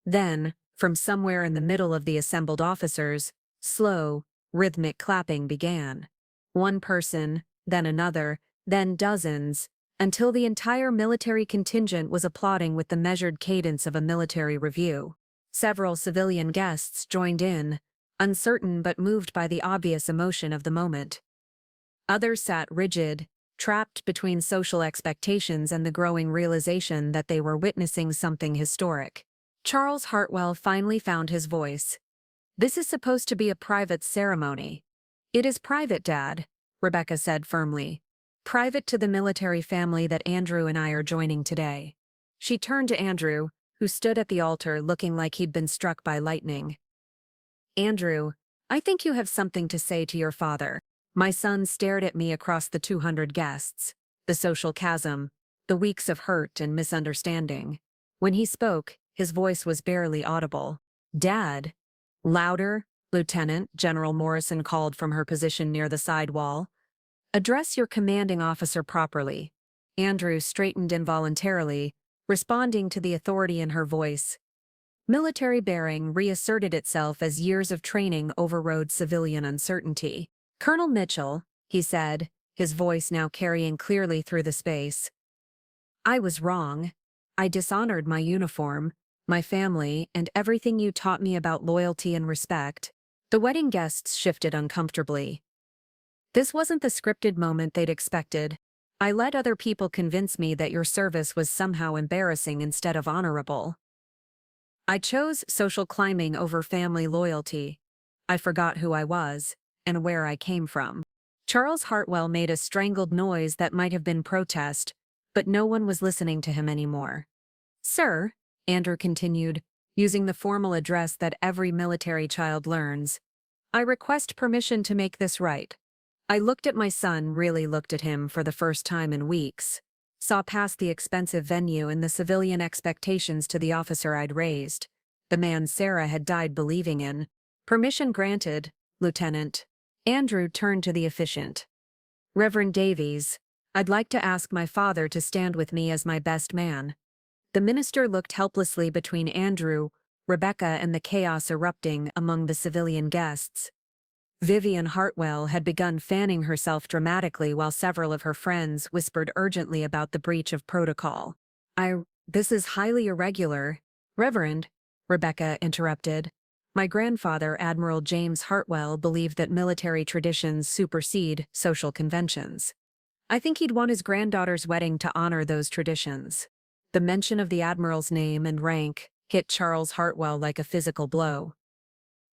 Then, from somewhere in the middle of the assembled officers, slow, rhythmic clapping began. One person, then another, then dozens, until the entire military contingent was applauding with the measured cadence of a military review. Several civilian guests joined in, uncertain but moved by the obvious emotion of the moment. Others sat rigid, trapped between social expectations and the growing realization that they were witnessing something historic. Charles Hartwell finally found his voice. "This is supposed to be a private ceremony." "It is private, Dad," Rebecca said firmly. "Private to the military family that Andrew and I are joining today." She turned to Andrew, who stood at the altar looking like he'd been struck by lightning. "Andrew, I think you have something to say to your father." My son stared at me across the 200 guests. The social chasm, the weeks of hurt and misunderstanding. When he spoke, his voice was barely audible. "Dad." "Louder," Lieutenant General Morrison called from her position near the side wall. "Address your commanding officer properly." Andrew straightened involuntarily, responding to the authority in her voice. Military bearing reasserted itself as years of training overrode civilian uncertainty. "Colonel Mitchell," he said, his voice now carrying clearly through the space. "I was wrong. I dishonored my uniform, my family, and everything you taught me about loyalty and respect." The wedding guests shifted uncomfortably. This wasn't the scripted moment they'd expected. "I let other people convince me that your service was somehow embarrassing instead of honorable. I chose social climbing over family loyalty. I forgot who I was and where I came from." Charles Hartwell made a strangled noise that might have been protest, but no one was listening to him anymore. "Sir," Andrew continued, using the formal address that every military child learns, "I request permission to make this right." I looked at my son, really looked at him for the first time in weeks, saw past the expensive venue and the civilian expectations to the officer I'd raised, the man Sarah had died believing in. "Permission granted, Lieutenant." Andrew turned to the officiant. "Reverend Davies, I'd like to ask my father to stand with me as my best man." The minister looked helplessly between Andrew, Rebecca, and the chaos erupting among the civilian guests. Vivian Hartwell had begun fanning herself dramatically while several of her friends whispered urgently about the breach of protocol. This is highly irregular." "Reverend," Rebecca interrupted. "My grandfather, Admiral James Hartwell, believed that military traditions supersede social conventions. I think he'd want his granddaughter's wedding to honor those traditions." The mention of the Admiral's name and rank hit Charles Hartwell like a physical blow.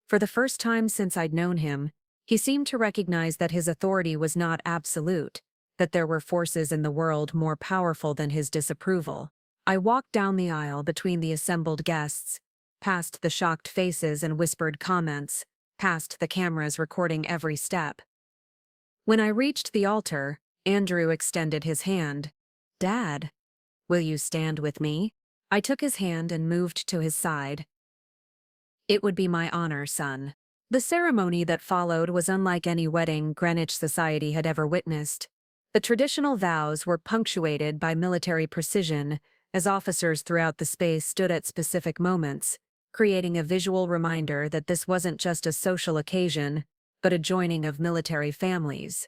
For the first time since I'd known him, he seemed to recognize that his authority was not absolute, that there were forces in the world more powerful than his disapproval. I walked down the aisle between the assembled guests, past the shocked faces and whispered comments, past the cameras recording every step. When I reached the altar, Andrew extended his hand. "Dad, will you stand with me?" I took his hand and moved to his side. "It would be my honor, son." The ceremony that followed was unlike any wedding Greenwich society had ever witnessed. The traditional vows were punctuated by military precision as officers throughout the space stood at specific moments, creating a visual reminder that this wasn't just a social occasion, but a joining of military families.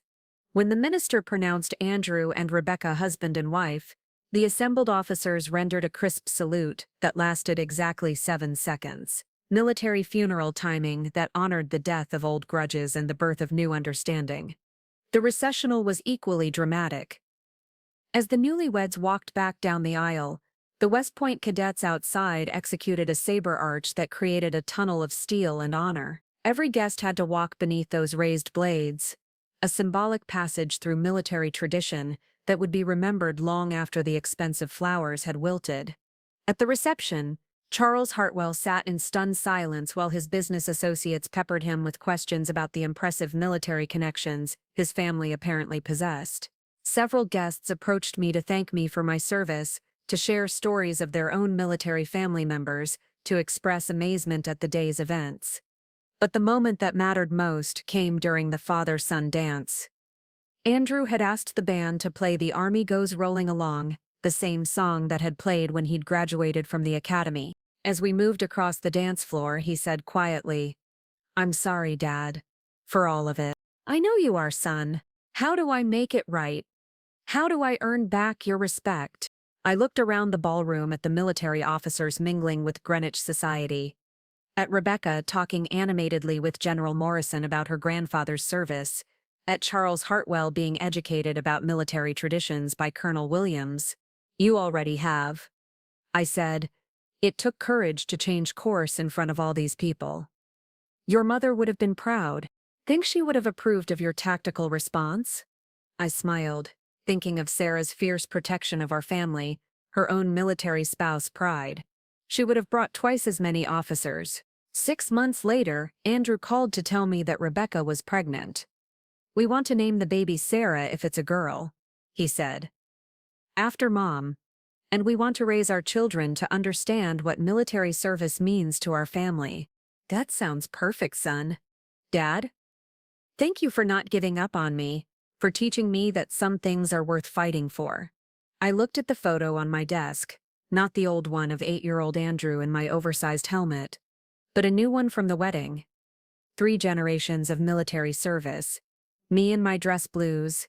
When the minister pronounced Andrew and Rebecca husband and wife, the assembled officers rendered a crisp salute that lasted exactly 7 seconds. Military funeral timing that honored the death of old grudges and the birth of new understanding. The recessional was equally dramatic. As the newlyweds walked back down the aisle, the West Point cadets outside executed a saber arch that created a tunnel of steel and honor. Every guest had to walk beneath those raised blades, a symbolic passage through military tradition that would be remembered long after the expensive flowers had wilted. At the reception, Charles Hartwell sat in stunned silence while his business associates peppered him with questions about the impressive military connections his family apparently possessed. Several guests approached me to thank me for my service, to share stories of their own military family members, to express amazement at the day's events. But the moment that mattered most came during the father-son dance. Andrew had asked the band to play "The Army Goes Rolling Along," the same song that had played when he'd graduated from the academy. As we moved across the dance floor, he said quietly, "I'm sorry, Dad, for all of it." "I know you are, son. How do I make it right? How do I earn back your respect?" I looked around the ballroom at the military officers mingling with Greenwich society, at Rebecca talking animatedly with General Morrison about her grandfather's service, at Charles Hartwell being educated about military traditions by Colonel Williams. "You already have," I said. "It took courage to change course in front of all these people. Your mother would have been proud. Think she would have approved of your tactical response?" I smiled, thinking of Sarah's fierce protection of our family, her own military spouse pride. She would have brought twice as many officers. 6 months later, Andrew called to tell me that Rebecca was pregnant. "We want to name the baby Sarah if it's a girl," he said, "after Mom. And we want to raise our children to understand what military service means to our family." "That sounds perfect, son. Dad, thank you for not giving up on me, for teaching me that some things are worth fighting for." I looked at the photo on my desk, not the old one of 8-year-old Andrew in my oversized helmet, but a new one from the wedding. 3 generations of military service. Me in my dress blues,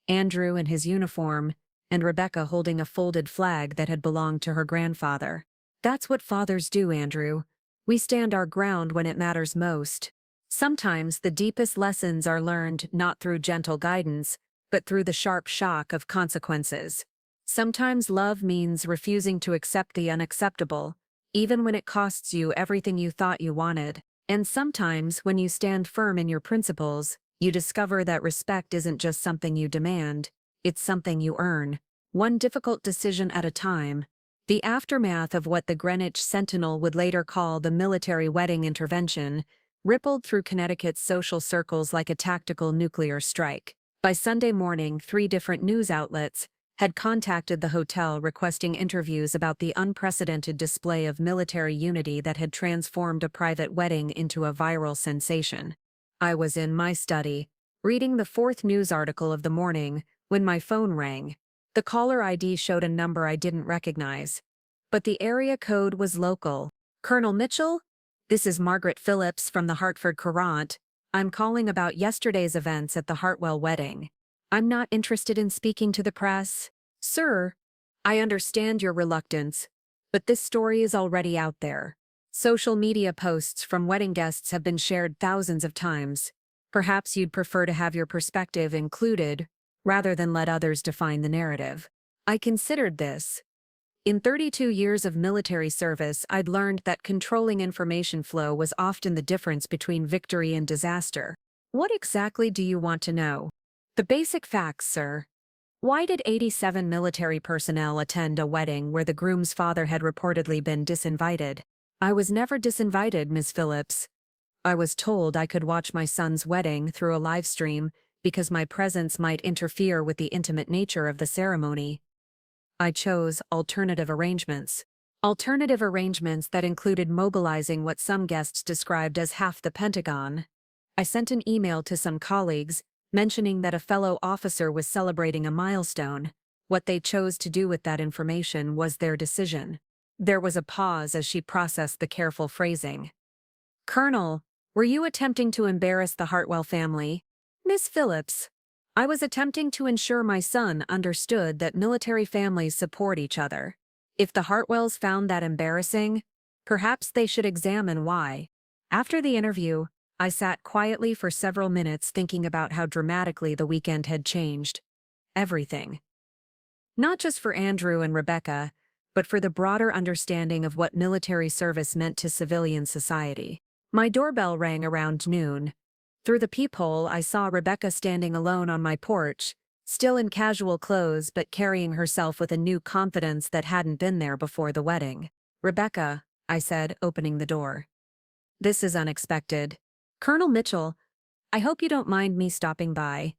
Andrew in his uniform, and Rebecca holding a folded flag that had belonged to her grandfather. That's what fathers do, Andrew. We stand our ground when it matters most. Sometimes the deepest lessons are learned not through gentle guidance, but through the sharp shock of consequences. Sometimes love means refusing to accept the unacceptable, even when it costs you everything you thought you wanted. And sometimes, when you stand firm in your principles, you discover that respect isn't just something you demand, it's something you earn, one difficult decision at a time. The aftermath of what the Greenwich Sentinel would later call the military wedding intervention rippled through Connecticut's social circles like a tactical nuclear strike. By Sunday morning, 3 different news outlets had contacted the hotel requesting interviews about the unprecedented display of military unity that had transformed a private wedding into a viral sensation. I was in my study, reading the 4th news article of the morning, when my phone rang. The caller ID showed a number I didn't recognize, but the area code was local. "Colonel Mitchell? This is Margaret Phillips from the Hartford Courant. I'm calling about yesterday's events at the Hartwell wedding. I'm not interested in speaking to the press." "Sir, I understand your reluctance, but this story is already out there. Social media posts from wedding guests have been shared thousands of times. Perhaps you'd prefer to have your perspective included, rather than let others define the narrative." I considered this. In 32 years of military service, I'd learned that controlling information flow was often the difference between victory and disaster. "What exactly do you want to know?" "The basic facts, sir. Why did 87 military personnel attend a wedding where the groom's father had reportedly been disinvited?" "I was never disinvited, Ms. Phillips. I was told I could watch my son's wedding through a live stream because my presence might interfere with the intimate nature of the ceremony. I chose alternative arrangements. Alternative arrangements that included mobilizing what some guests described as half the Pentagon. I sent an email to some colleagues, mentioning that a fellow officer was celebrating a milestone. What they chose to do with that information was their decision." There was a pause as she processed the careful phrasing. "Colonel, were you attempting to embarrass the Hartwell family?" "Miss Phillips, I was attempting to ensure my son understood that military families support each other. If the Hartwells found that embarrassing, perhaps they should examine why." After the interview, I sat quietly for several minutes thinking about how dramatically the weekend had changed. Everything. Not just for Andrew and Rebecca, but for the broader understanding of what military service meant to civilian society. My doorbell rang around noon. Through the peephole, I saw Rebecca standing alone on my porch, still in casual clothes but carrying herself with a new confidence that hadn't been there before the wedding. "Rebecca," I said, opening the door. This is unexpected. Colonel Mitchell, I hope you don't mind me stopping by.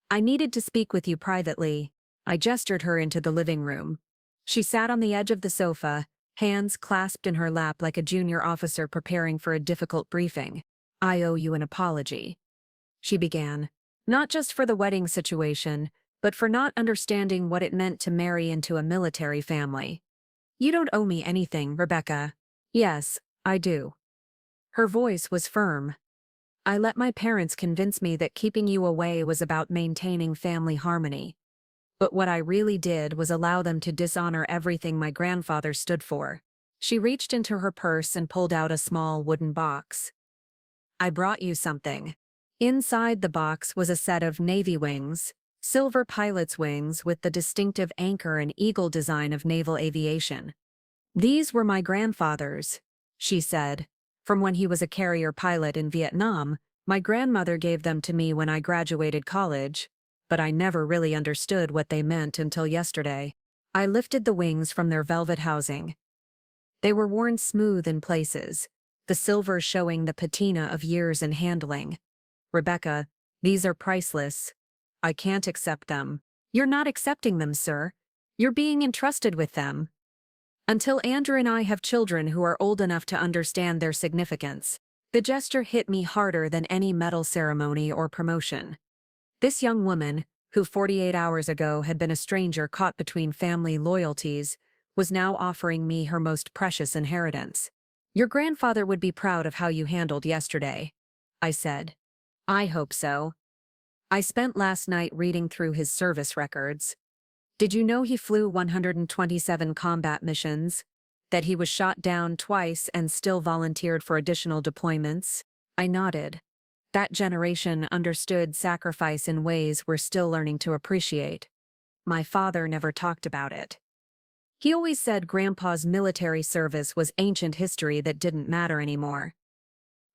I needed to speak with you privately. I gestured her into the living room. She sat on the edge of the sofa, hands clasped in her lap like a junior officer preparing for a difficult briefing. I owe you an apology, she began. Not just for the wedding situation, but for not understanding what it meant to marry into a military family. You don't owe me anything, Rebecca. Yes, I do. Her voice was firm. I let my parents convince me that keeping you away was about maintaining family harmony. But what I really did was allow them to dishonor everything my grandfather stood for. She reached into her purse and pulled out a small wooden box. I brought you something. Inside the box was a set of navy wings, silver pilot's wings with the distinctive anchor and eagle design of naval aviation. These were my grandfather's, she said. From when he was a carrier pilot in Vietnam, my grandmother gave them to me when I graduated college, but I never really understood what they meant until yesterday. I lifted the wings from their velvet housing. They were worn smooth in places, the silver showing the patina of years in handling. Rebecca, these are priceless. I can't accept them. You're not accepting them, sir. You're being entrusted with them. Until Andrew and I have children who are old enough to understand their significance. The gesture hit me harder than any medal ceremony or promotion. This young woman, who 48 hours ago had been a stranger caught between family loyalties, was now offering me her most precious inheritance. Your grandfather would be proud of how you handled yesterday, I said. I hope so. I spent last night reading through his service records. Did you know he flew 127 combat missions? That he was shot down twice and still volunteered for additional deployments? I nodded. That generation understood sacrifice in ways we're still learning to appreciate. My father never talked about it. He always said Grandpa's military service was ancient history that didn't matter anymore.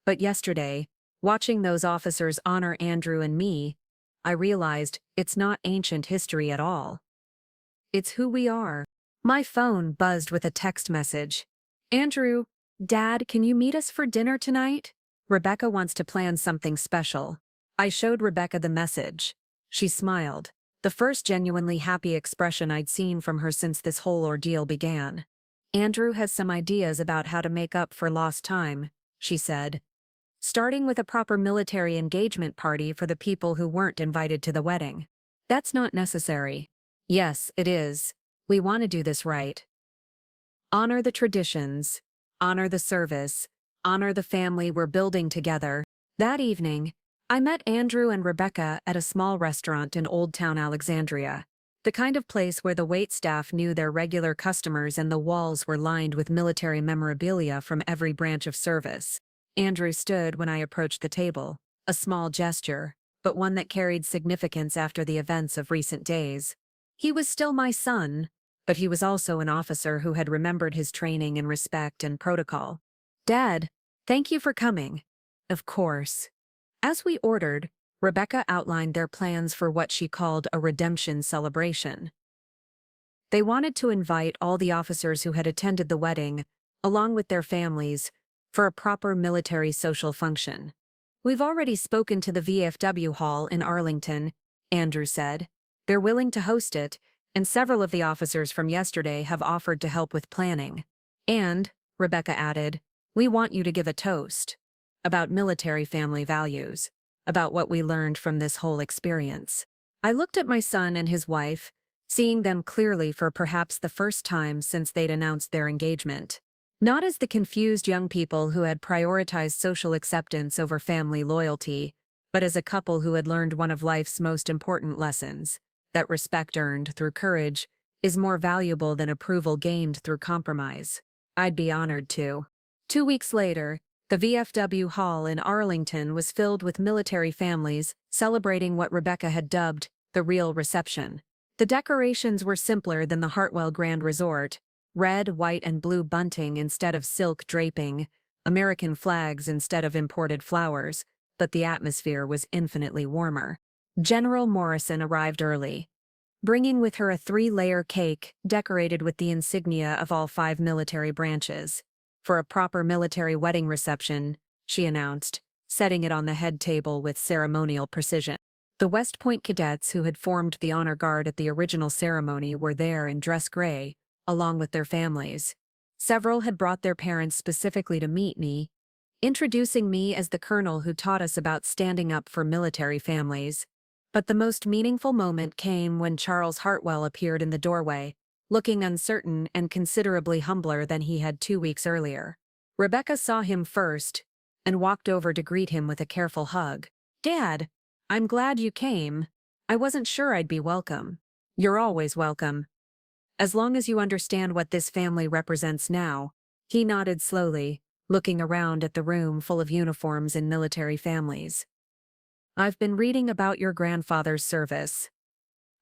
But yesterday, watching those officers honor Andrew and me, I realized it's not ancient history at all. It's who we are. My phone buzzed with a text message. Andrew, Dad, can you meet us for dinner tonight? Rebecca wants to plan something special. I showed Rebecca the message. She smiled, the first genuinely happy expression I'd seen from her since this whole ordeal began. Andrew has some ideas about how to make up for lost time, she said. Starting with a proper military engagement party for the people who weren't invited to the wedding. That's not necessary. Yes, it is. We want to do this right. Honor the traditions, honor the service, honor the family we're building together. That evening, I met Andrew and Rebecca at a small restaurant in Old Town Alexandria, the kind of place where the waitstaff knew their regular customers and the walls were lined with military memorabilia from every branch of service. Andrew stood when I approached the table, a small gesture, but one that carried significance after the events of recent days. He was still my son, but he was also an officer who had remembered his training in respect and protocol. Dad, thank you for coming. Of course. As we ordered, Rebecca outlined their plans for what she called a redemption celebration. They wanted to invite all the officers who had attended the wedding, along with their families, for a proper military social function. We've already spoken to the VFW Hall in Arlington, Andrew said. They're willing to host it, and several of the officers from yesterday have offered to help with planning. And, Rebecca added, we want you to give a toast. About military family values. About what we learned from this whole experience. I looked at my son and his wife, seeing them clearly for perhaps the first time since they'd announced their engagement. Not as the confused young people who had prioritized social acceptance over family loyalty, but as a couple who had learned one of life's most important lessons, that respect earned through courage is more valuable than approval gained through compromise. I'd be honored to. 2 weeks later, the VFW Hall in Arlington was filled with military families celebrating what Rebecca had dubbed the real reception. The decorations were simpler than the Hartwell Grand Resort, red, white, and blue bunting instead of silk draping, American flags instead of imported flowers, but the atmosphere was infinitely warmer. General Morrison arrived early, bringing with her a 3-layer cake decorated with the insignia of all 5 military branches. for a proper military wedding reception, she announced, setting it on the head table with ceremonial precision. The West Point cadets who had formed the honor guard at the original ceremony were there in dress gray, along with their families. Several had brought their parents specifically to meet me, introducing me as the colonel who taught us about standing up for military families. But the most meaningful moment came when Charles Hartwell appeared in the doorway, looking uncertain and considerably humbler than he had 2 weeks earlier. Rebecca saw him first and walked over to greet him with a careful hug. "Dad, I'm glad you came. I wasn't sure I'd be welcome." "You're always welcome. As long as you understand what this family represents now." He nodded slowly, looking around at the room full of uniforms and military families. "I've been reading about your grandfather's service.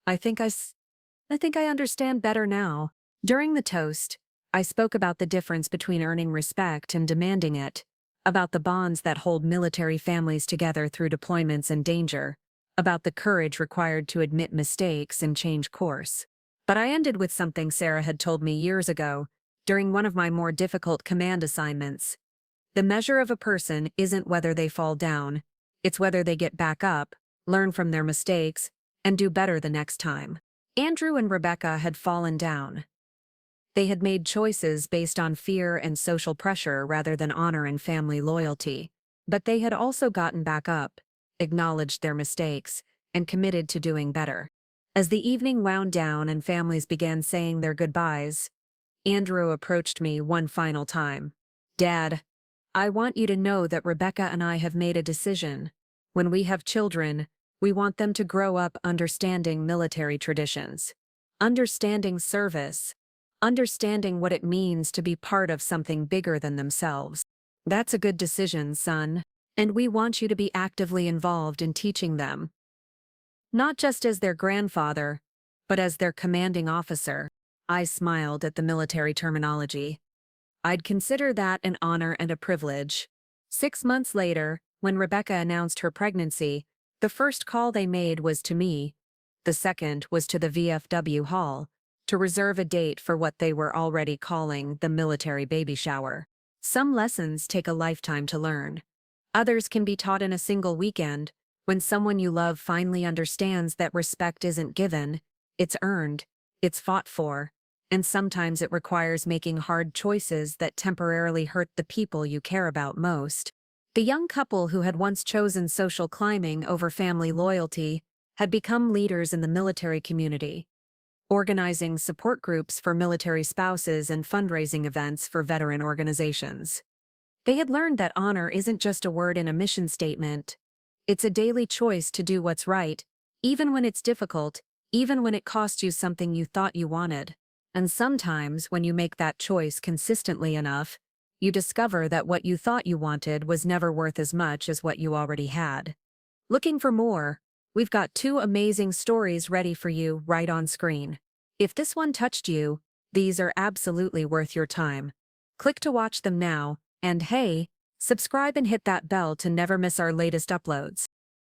I think I understand better now." During the toast, I spoke about the difference between earning respect and demanding it, about the bonds that hold military families together through deployments and danger, about the courage required to admit mistakes and change course. But I ended with something Sarah had told me years ago, during one of my more difficult command assignments. The measure of a person isn't whether they fall down, it's whether they get back up, learn from their mistakes, and do better the next time. Andrew and Rebecca had fallen down. They had made choices based on fear and social pressure rather than honor and family loyalty. But they had also gotten back up, acknowledged their mistakes, and committed to doing better. As the evening wound down and families began saying their goodbyes, Andrew approached me one final time. "Dad, I want you to know that Rebecca and I have made a decision. When we have children, we want them to grow up understanding military traditions, understanding service, understanding what it means to be part of something bigger than themselves. That's a good decision, son, and we want you to be actively involved in teaching them. Not just as their grandfather, but as their commanding officer." I smiled at the military terminology. I'd consider that an honor and a privilege. 6 months later, when Rebecca announced her pregnancy, the first call they made was to me. The second was to the VFW hall, to reserve a date for what they were already calling the military baby shower. Some lessons take a lifetime to learn. Others can be taught in a single weekend, when someone you love finally understands that respect isn't given, it's earned, it's fought for, and sometimes it requires making hard choices that temporarily hurt the people you care about most. The young couple who had once chosen social climbing over family loyalty had become leaders in the military community, organizing support groups for military spouses and fundraising events for veteran organizations. They had learned that honor isn't just a word in a mission statement. It's a daily choice to do what's right, even when it's difficult, even when it costs you something you thought you wanted. And sometimes, when you make that choice consistently enough, you discover that what you thought you wanted was never worth as much as what you already had. Looking for more? We've got 2 amazing stories ready for you right on screen. If this one touched you, these are absolutely worth your time. Click to watch them now, and hey, subscribe and hit that bell to never miss our latest uploads.